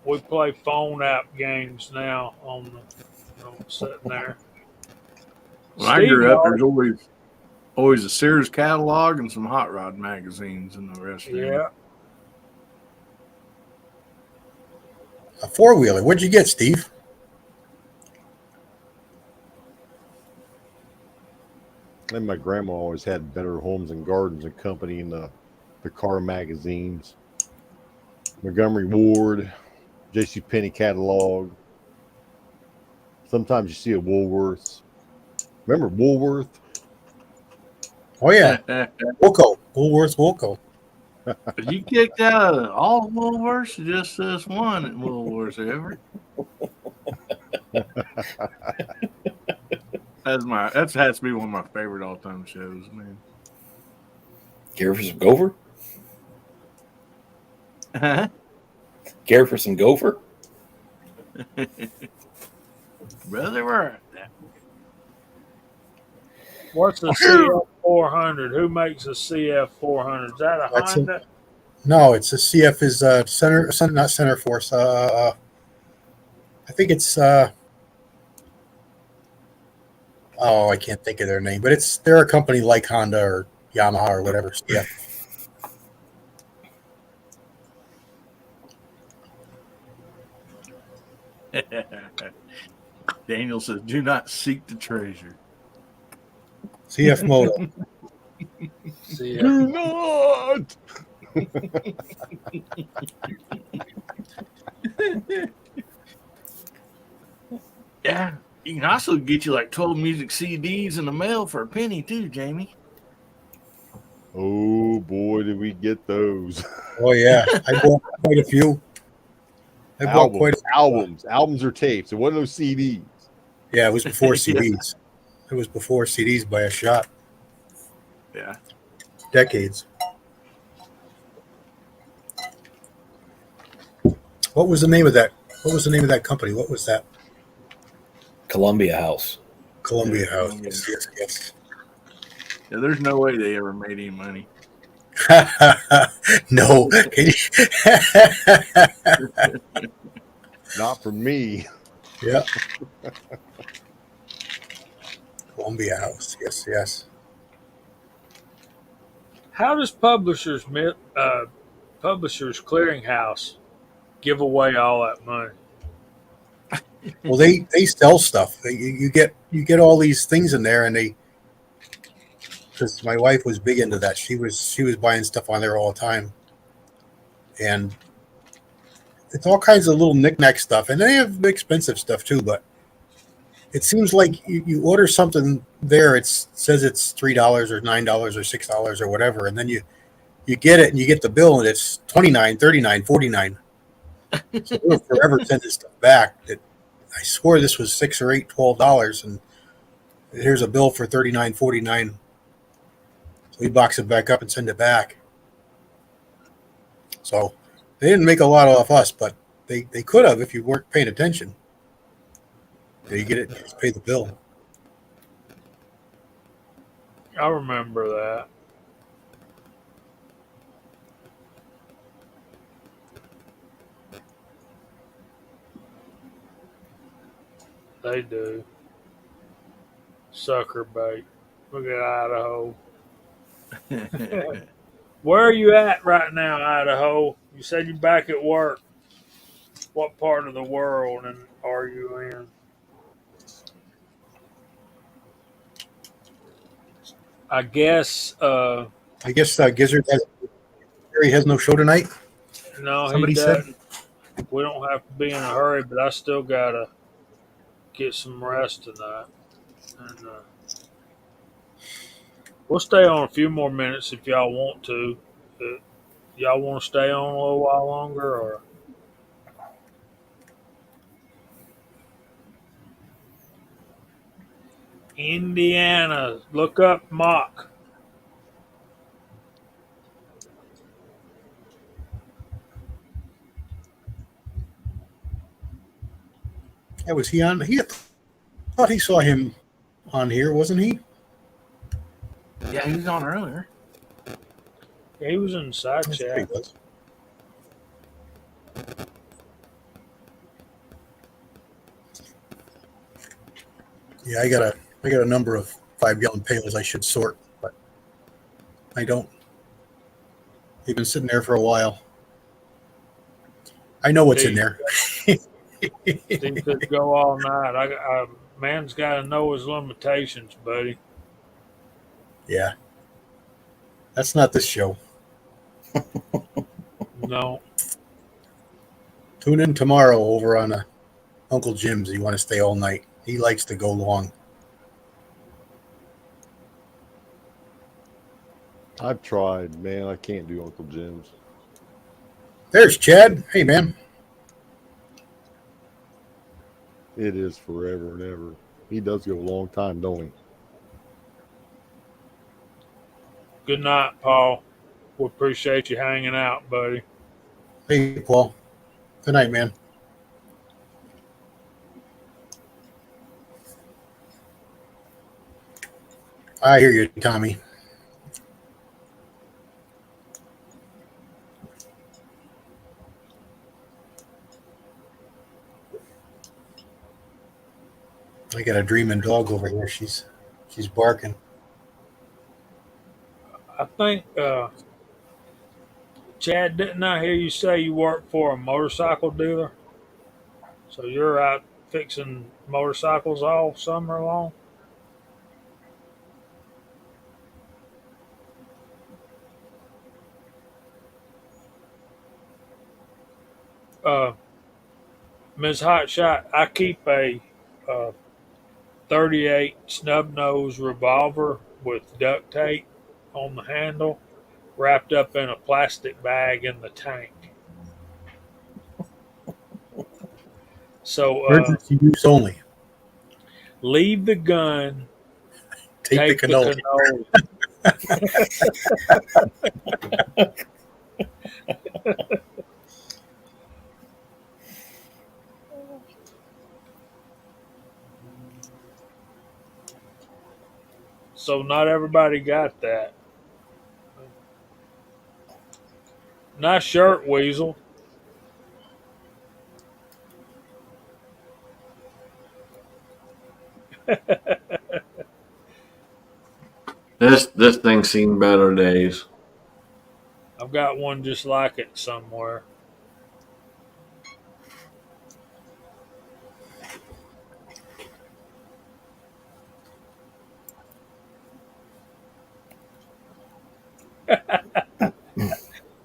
we play phone app games now on the sitting there. When I grew up, there's always a Sears catalog and some hot rod magazines in the rest of Yeah. A 4-wheeler. What'd you get, Steve? And my grandma always had Better Homes and Gardens and Company in the car magazines. Montgomery Ward, J.C. Penney catalog. Sometimes you see a Woolworths. Remember Woolworth? Oh yeah, them. Woolco. Woolworths Woolco. But you kicked out of all Woolworths or just this one at Woolworths ever? That has to be one of my favorite all time shows, man. Care for some gopher? Huh? Care for some gopher? Brother, where? What's the CF 400? Who makes a CF 400? Is that a That's Honda? No, it's a CF is not Center Force. I think it's I can't think of their name, but they're a company like Honda or Yamaha or whatever. Yeah. Daniel says, "Do not seek the treasure." CF Moto. CF. Do not. Yeah, You can also get you like 12 music CDs in the mail for a penny too, Jamie. Oh boy, did we get those Oh yeah, I bought quite a few. I bought quite albums or tapes. It wasn't those CDs. Yeah, it was before Yeah. CDs. It was before CDs by a shot. Yeah. Decades. What was the name of that? What was the name of that company? What was that? Columbia House. Columbia Yeah, House. Columbia. Yes. Yeah, there's no way they ever made any money. No. Can you- Not for me. Yeah. Columbia House. Yes. How does Publishers Clearinghouse give away all that money? Well, they sell stuff. You get all these things in there, and they, because my wife was big into that. She was buying stuff on there all the time, and it's all kinds of little knickknack stuff, and they have expensive stuff too. But it seems like you order something there, it says it's $3 or $9 or $6 or whatever, and then you get it and you get the bill and it's $29, $39, $49. So we'll forever sending stuff back. I swore this was $6 or $8, $12, and here's a bill for $39, $49. So we box it back up and send it back. So they didn't make a lot off us, but they could have if you weren't paying attention. You get it, you just pay the bill. I remember that. They do. Sucker bait. Look at Idaho. Where are you at right now, Idaho? You said you're back at work. What part of the world are you in? I guess Gizzard has no show tonight. no, Somebody he said? doesn't. We don't have to be in a hurry, but I still gotta get some rest tonight. And we'll stay on a few more minutes if y'all want to. Y'all want to stay on a little while longer, or Indiana? Look up Mock. Yeah, was he on? I thought he saw him on here, wasn't he? Yeah, he was on earlier. Yeah, he was in the side He chat. was. Yeah, I got a number of 5-gallon pails I should sort, but I don't. They've been sitting there for a while. I know what's in there. These could go all night. Man's got to know his limitations, buddy. Yeah. That's not this show. No. Tune in tomorrow over on Uncle Jim's. You want to stay all night. He likes to go long. I've tried, man. I can't do Uncle Jim's. There's Chad. Hey, man. It is forever and ever. He does go a long time, don't he? Good night, Paul. We appreciate you hanging out, buddy. Hey, Paul. Good night, man. I hear you, Tommy. I got a dreaming dog over here. She's barking. I think, Chad, didn't I hear you say you work for a motorcycle dealer? So you're out fixing motorcycles all summer long? Ms. Hotshot, I keep a .38 snub nose revolver with duct tape on the handle, wrapped up in a plastic bag in the tank. So Emergency use only. leave the gun, Take the take the cannoli. cannoli. So not everybody got that. Nice shirt, Weasel. This thing's seen better days. I've got one just like it somewhere.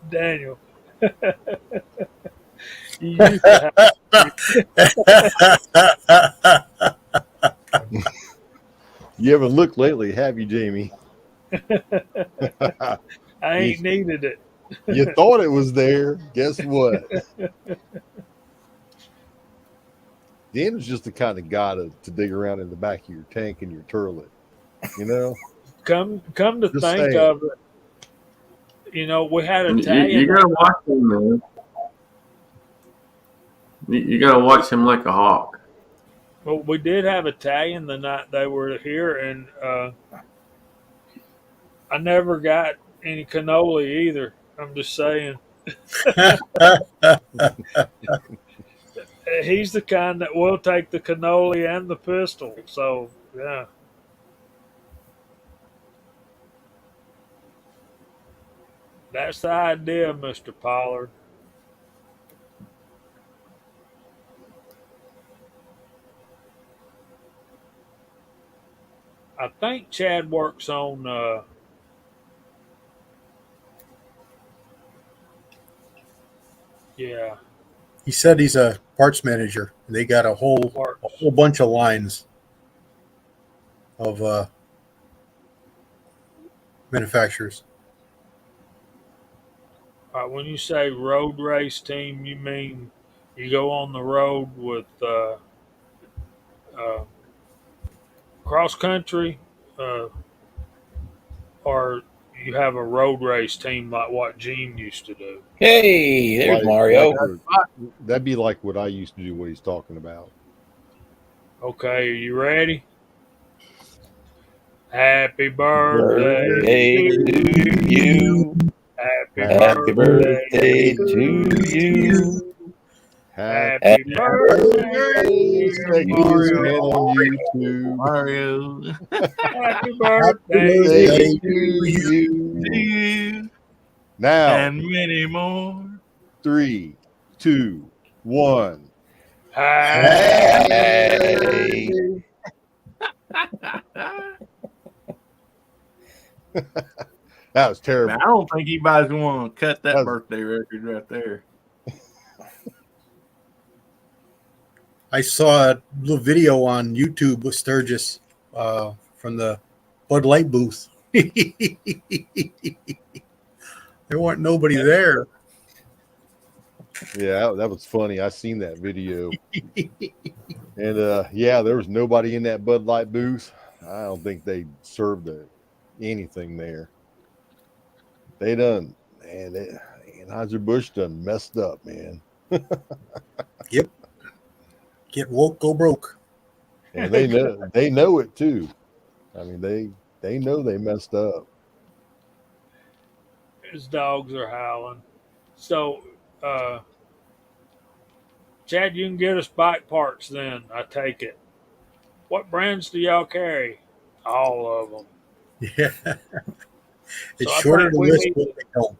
Daniel. You used to have You haven't looked lately, have you, Jamie? I ain't needed it. You thought it was there. Guess what? Dan was just the kind of guy to dig around in the back of your tank and your turlet. You know? Come to Just think saying. of it, we had a tag. You gotta watch him, man. You gotta watch him like a hawk. Well, we did have Italian the night they were here, and I never got any cannoli either. I'm just saying. He's the kind that will take the cannoli and the pistol. So, yeah. That's the idea, Mr. Pollard. I think Chad works on yeah. He said he's a parts manager. They got a whole bunch of lines of manufacturers. When you say road race team, you mean you go on the road with cross country, or you have a road race team like what Gene used to do? Hey, there's Mario. That'd be like what I used to do, what he's talking about. Okay, are you ready? Happy birthday to you. Happy birthday to you. Happy birthday, Mario. On YouTube. Mario. Happy birthday to you. Now, And many more. 3, 2, 1. Hey. That was terrible. Man, I don't think anybody's going to cut that That's- birthday record right there. I saw a little video on YouTube with Sturgis from the Bud Light booth. There wasn't nobody there. Yeah, that was funny. I seen that video. And yeah, there was nobody in that Bud Light booth. I don't think they served anything there. They done, man. Anheuser-Busch done messed up, man. Yep. Get woke, go broke. And they know it too. I mean, they know they messed up. His dogs are howling. So, Chad, you can get us bike parts then, I take it. What brands do y'all carry? All of them. Yeah. It's I shorter think to we list need what they don't.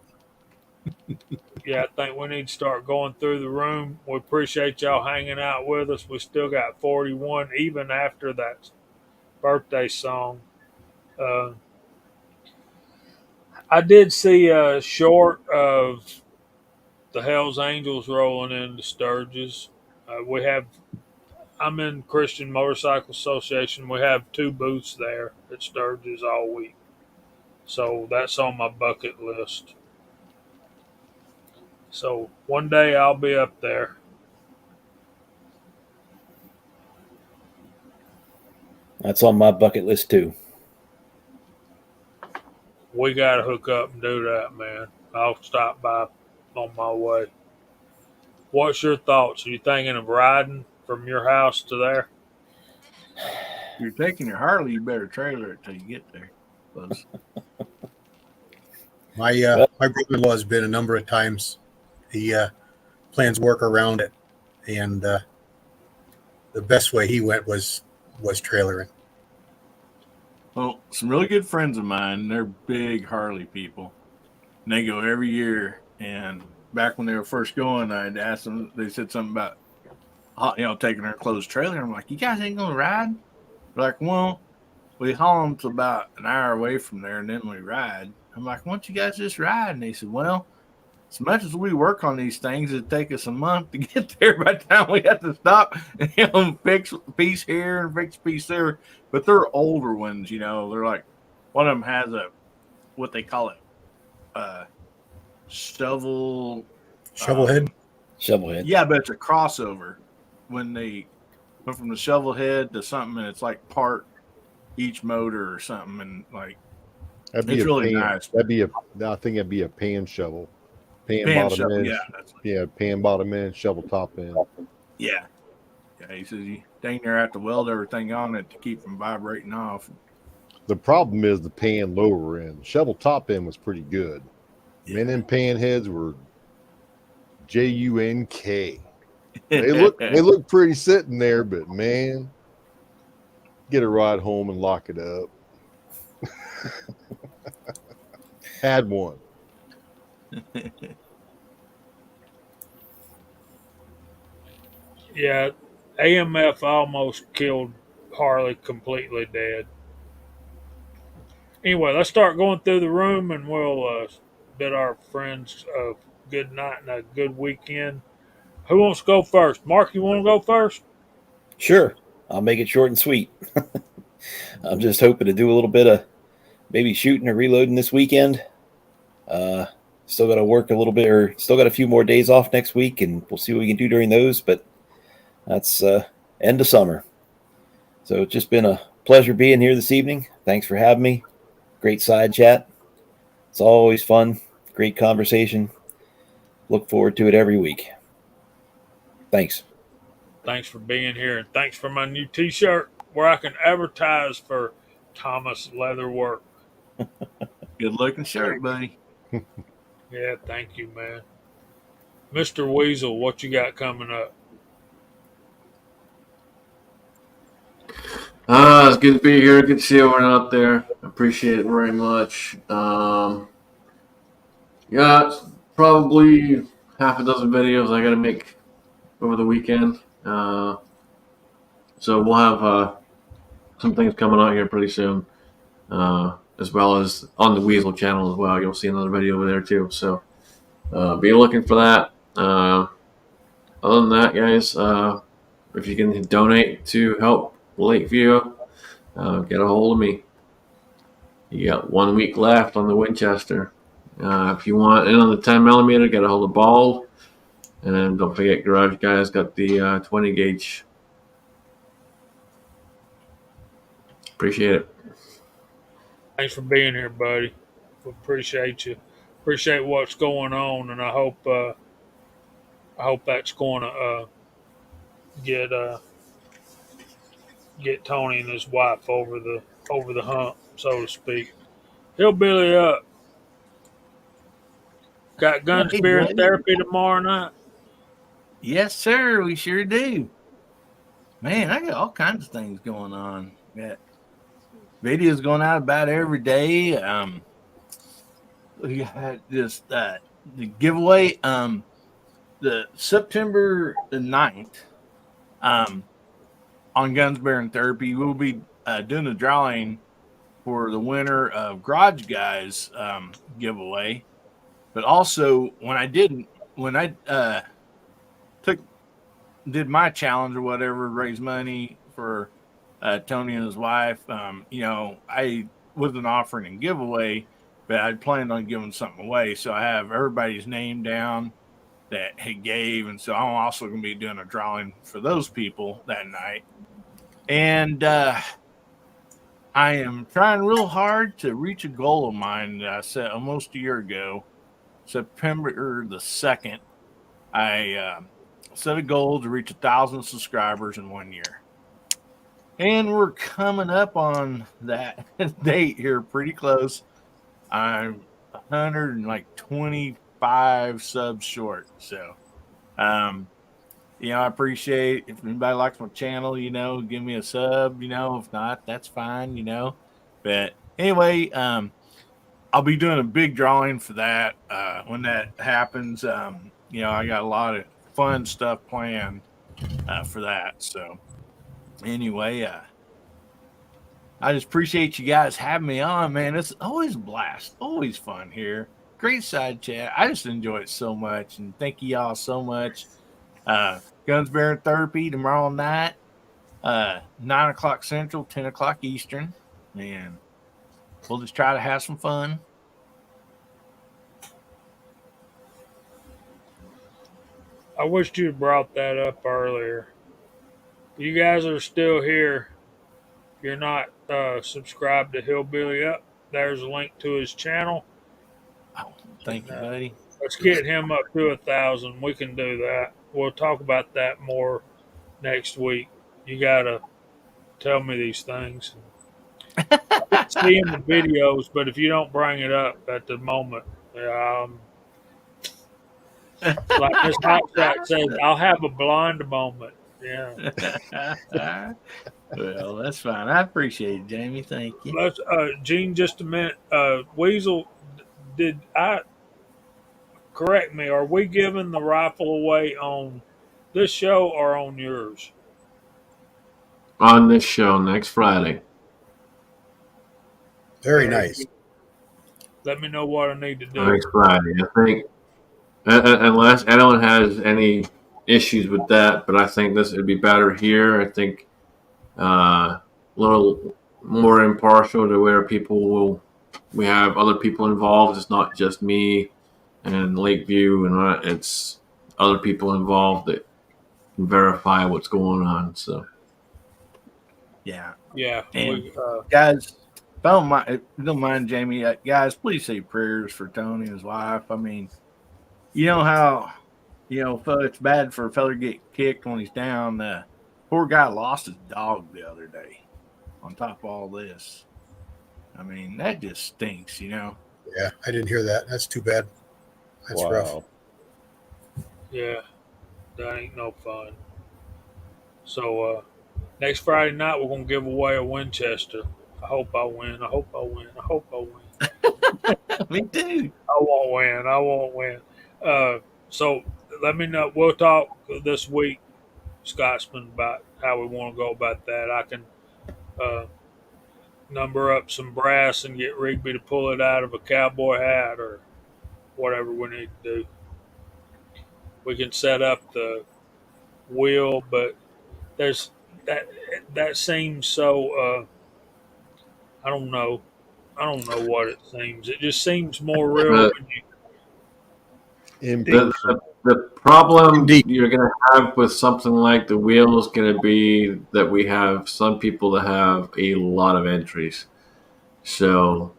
Yeah, I think we need to start going through the room. We appreciate y'all hanging out with us. We still got 41, even after that birthday song. I did see a short of the Hells Angels rolling into Sturgis. We have I'm in Christian Motorcycle Association. We have 2 booths there at Sturgis all week. So that's on my bucket list. So one day I'll be up there. That's on my bucket list too. We got to hook up and do that, man. I'll stop by on my way. What's your thoughts? Are you thinking of riding from your house to there? If you're taking your Harley, you better trailer it till you get there. Buzz. My brother-in-law has been a number of times. He plans work around it, and the best way he went was trailering. Well, some really good friends of mine, they're big Harley people. And they go every year. And back when they were first going, I'd asked them, they said something about, taking their closed trailer. I'm like, you guys ain't going to ride? They're like, well, we haul them to about an hour away from there, and then we ride. I'm like, why don't you guys just ride? And they said, well, as much as we work on these things, it'd take us a month to get there by the time we have to stop and fix a piece here and fix a piece there. But they're older ones, they're like, one of them has what they call it, shovel Shovelhead? Shovelhead. Yeah, but it's a crossover when they went from the shovel head to something, and it's like part each motor or something, and like That'd be it's a really pan, nice. I think that'd be a pan shovel. Pan bottom shovel, end. yeah, that's Pan bottom end, shovel top end. yeah. He says you dang near have to weld everything on it to keep from vibrating off. The problem is the pan lower end. Shovel top end was pretty good. Yeah. Men and pan heads were JUNK. They look pretty sitting there, but man, get a ride home and lock it up. Had one. Yeah, AMF almost killed Harley completely dead. Anyway, let's start going through the room, and we'll bid our friends a good night and a good weekend. Who wants to go first? Mark, you want to go first? Sure. I'll make it short and sweet. I'm just hoping to do a little bit of maybe shooting or reloading this weekend. Still got to work a little bit, or still got a few more days off next week, and we'll see what we can do during those. But that's end of summer. So it's just been a pleasure being here this evening. Thanks for having me. Great side chat. It's always fun. Great conversation. Look forward to it every week. Thanks. Thanks for being here, and thanks for my new T-shirt where I can advertise for Thomas Leatherwork. Good looking shirt, buddy. Yeah, thank you, man. Mr. Weasel, what you got coming up? It's good to be here. Good to see everyone out there. Appreciate it very much. It's probably half a dozen videos I got to make over the weekend. So we'll have some things coming out here pretty soon, as well as on the Weasel channel as well. You'll see another video over there too. So be looking for that. Other than that, guys, if you can donate to help Lakeview, get a hold of me. You got 1 week left on the Winchester. If you want in on the 10mm, get a hold of Bald. And then don't forget, Garage Guys got the 20 gauge. Appreciate it. Thanks for being here, buddy. We appreciate you. Appreciate what's going on, and I hope that's going to get Tony and his wife over the hump, so to speak. Hillbilly up. Got guns, Hey, beer, buddy. and therapy tomorrow night. Yes, sir. We sure do. Man, I got all kinds of things going on. Got videos going out about every day. We had this the giveaway. The September the 9th. On Guns, Beer, and Therapy, we'll be doing the drawing for the winner of Garage Guys giveaway. But also, when I took did my challenge or whatever, raise money for Tony and his wife. I wasn't offering a giveaway, but I planned on giving something away. So I have everybody's name down that he gave, and so I'm also going to be doing a drawing for those people that night. And I am trying real hard to reach a goal of mine that I set almost a year ago, September the 2nd. I set a goal to reach 1,000 subscribers in 1 year. And we're coming up on that date here pretty close. I'm 125 subs short. So, I appreciate if anybody likes my channel, give me a sub, if not, that's fine, But anyway, I'll be doing a big drawing for that when that happens. I got a lot of fun stuff planned for that. So anyway, I just appreciate you guys having me on, man. It's always a blast, always fun here. Great side chat. I just enjoy it so much, and thank you all so much. Guns Bearing Therapy tomorrow night, 9 o'clock Central, 10 o'clock Eastern, and we'll just try to have some fun. I wished you had brought that up earlier. You guys are still here. You're not subscribed to Hillbilly Up. There's a link to his channel. Oh, thank you, buddy. Let's get him up to 1,000. We can do that. We'll talk about that more next week. You gotta tell me these things. I see in the videos, but if you don't bring it up at the moment, like Miss Hot Shot says, I'll have a blind moment. Yeah. Well, that's fine. I appreciate it, Jamie. Thank you. Let's, Gene, just a minute. Weasel, did I correct me? Are we giving the rifle away on this show or on yours? On this show next Friday. Very nice. Let me know what I need to do. Next Friday, I think. Unless anyone has any issues with that, but I think this would be better here. I think a little more impartial to where we have other people involved. It's not just me and Lakeview, and it's other people involved that can verify what's going on. So, yeah. And guys, if you don't mind, Jamie, guys, please say prayers for Tony and his wife. I mean, you know how, it's bad for a fella to get kicked when he's down. Poor guy lost his dog the other day on top of all this. I mean, that just stinks, Yeah, I didn't hear that. That's too bad. That's rough. Yeah, that ain't no fun. So, next Friday night, we're going to give away a Winchester. I hope I win. I hope I win. I hope I win. Me too. I won't win. So let me know. We'll talk this week, Scotsman, about how we want to go about that. I can number up some brass and get Rigby to pull it out of a cowboy hat or whatever we need to do. We can set up the wheel, but there's that seems so. I don't know what it seems. It just seems more real when you. The problem you're going to have with something like the wheel is going to be that we have some people that have a lot of entries. So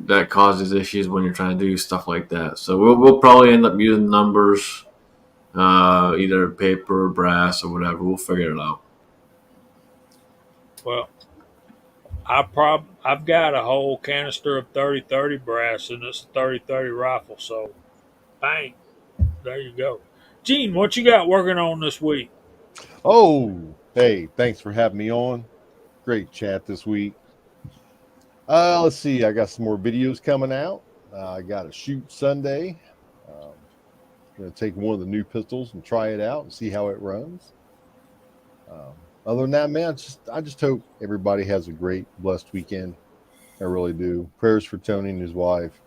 that causes issues when you're trying to do stuff like that. So we'll probably end up using numbers, either paper, brass, or whatever. We'll figure it out. Well, I've got a whole canister of 30-30 brass, and it's a 30-30 rifle. So, bang, there you go. Gene, what you got working on this week? Oh, hey, thanks for having me on. Great chat this week. Let's see. I got some more videos coming out. I got a shoot Sunday. Going to take one of the new pistols and try it out and see how it runs. Other than that, man, I just hope everybody has a great, blessed weekend. I really do. Prayers for Tony and his wife.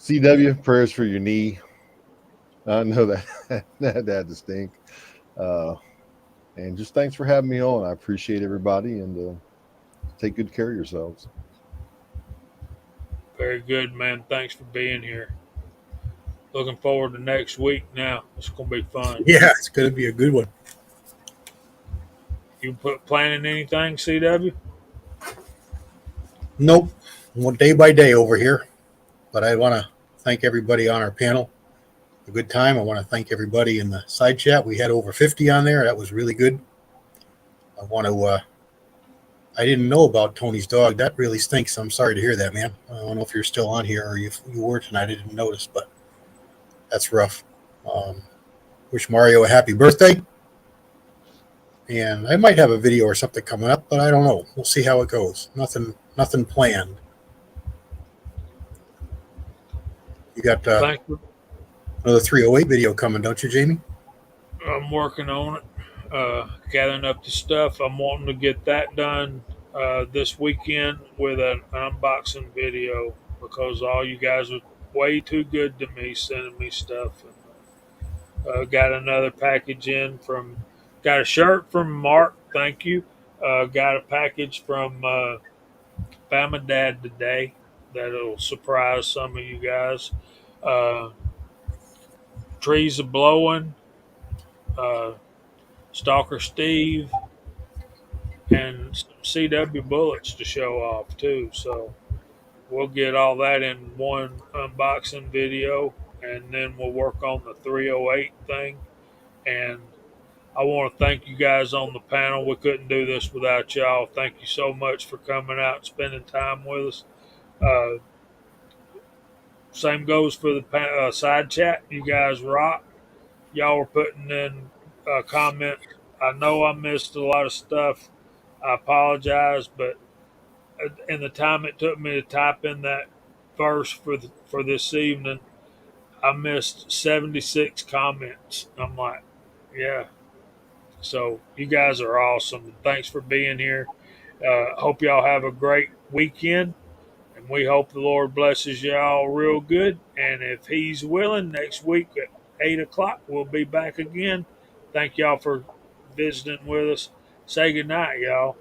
CW, prayers for your knee. I know that that had to stink. And just thanks for having me on. I appreciate everybody, and take good care of yourselves. Very good, man. Thanks for being here. Looking forward to next week now. It's going to be fun. Yeah, it's going to be a good one. You planning anything, CW? Nope. One day by day over here. But I want to thank everybody on our panel. A good time. I want to thank everybody in the side chat. We had over 50 on there. That was really good. I want to, I didn't know about Tony's dog. That really stinks. I'm sorry to hear that, man. I don't know if you're still on here or you were tonight. I didn't notice, but that's rough. Wish Mario a happy birthday. And I might have a video or something coming up, but I don't know. We'll see how it goes. Nothing planned. You got Thank you. another 308 video coming, don't you, Jamie? I'm working on it, gathering up the stuff. I'm wanting to get that done this weekend with an unboxing video because all you guys are way too good to me sending me stuff. Got another package in got a shirt from Mark. Thank you. Got a package from Bama Dad today that'll surprise some of you guys. Trees are blowing. Stalker Steve, and some CW bullets to show off too. So we'll get all that in one unboxing video, and then we'll work on the 308 thing. And I want to thank you guys on the panel. We couldn't do this without y'all. Thank you so much for coming out and spending time with us. Same goes for the side chat. You guys rock. Y'all were putting in comments. I know I missed a lot of stuff. I apologize, but in the time it took me to type in that verse for this evening, I missed 76 comments. I'm like, yeah. So you guys are awesome. Thanks for being here. Hope y'all have a great weekend, and we hope the Lord blesses y'all real good. And if He's willing, next week at 8 o'clock, we'll be back again. Thank y'all for visiting with us. Say good night, y'all.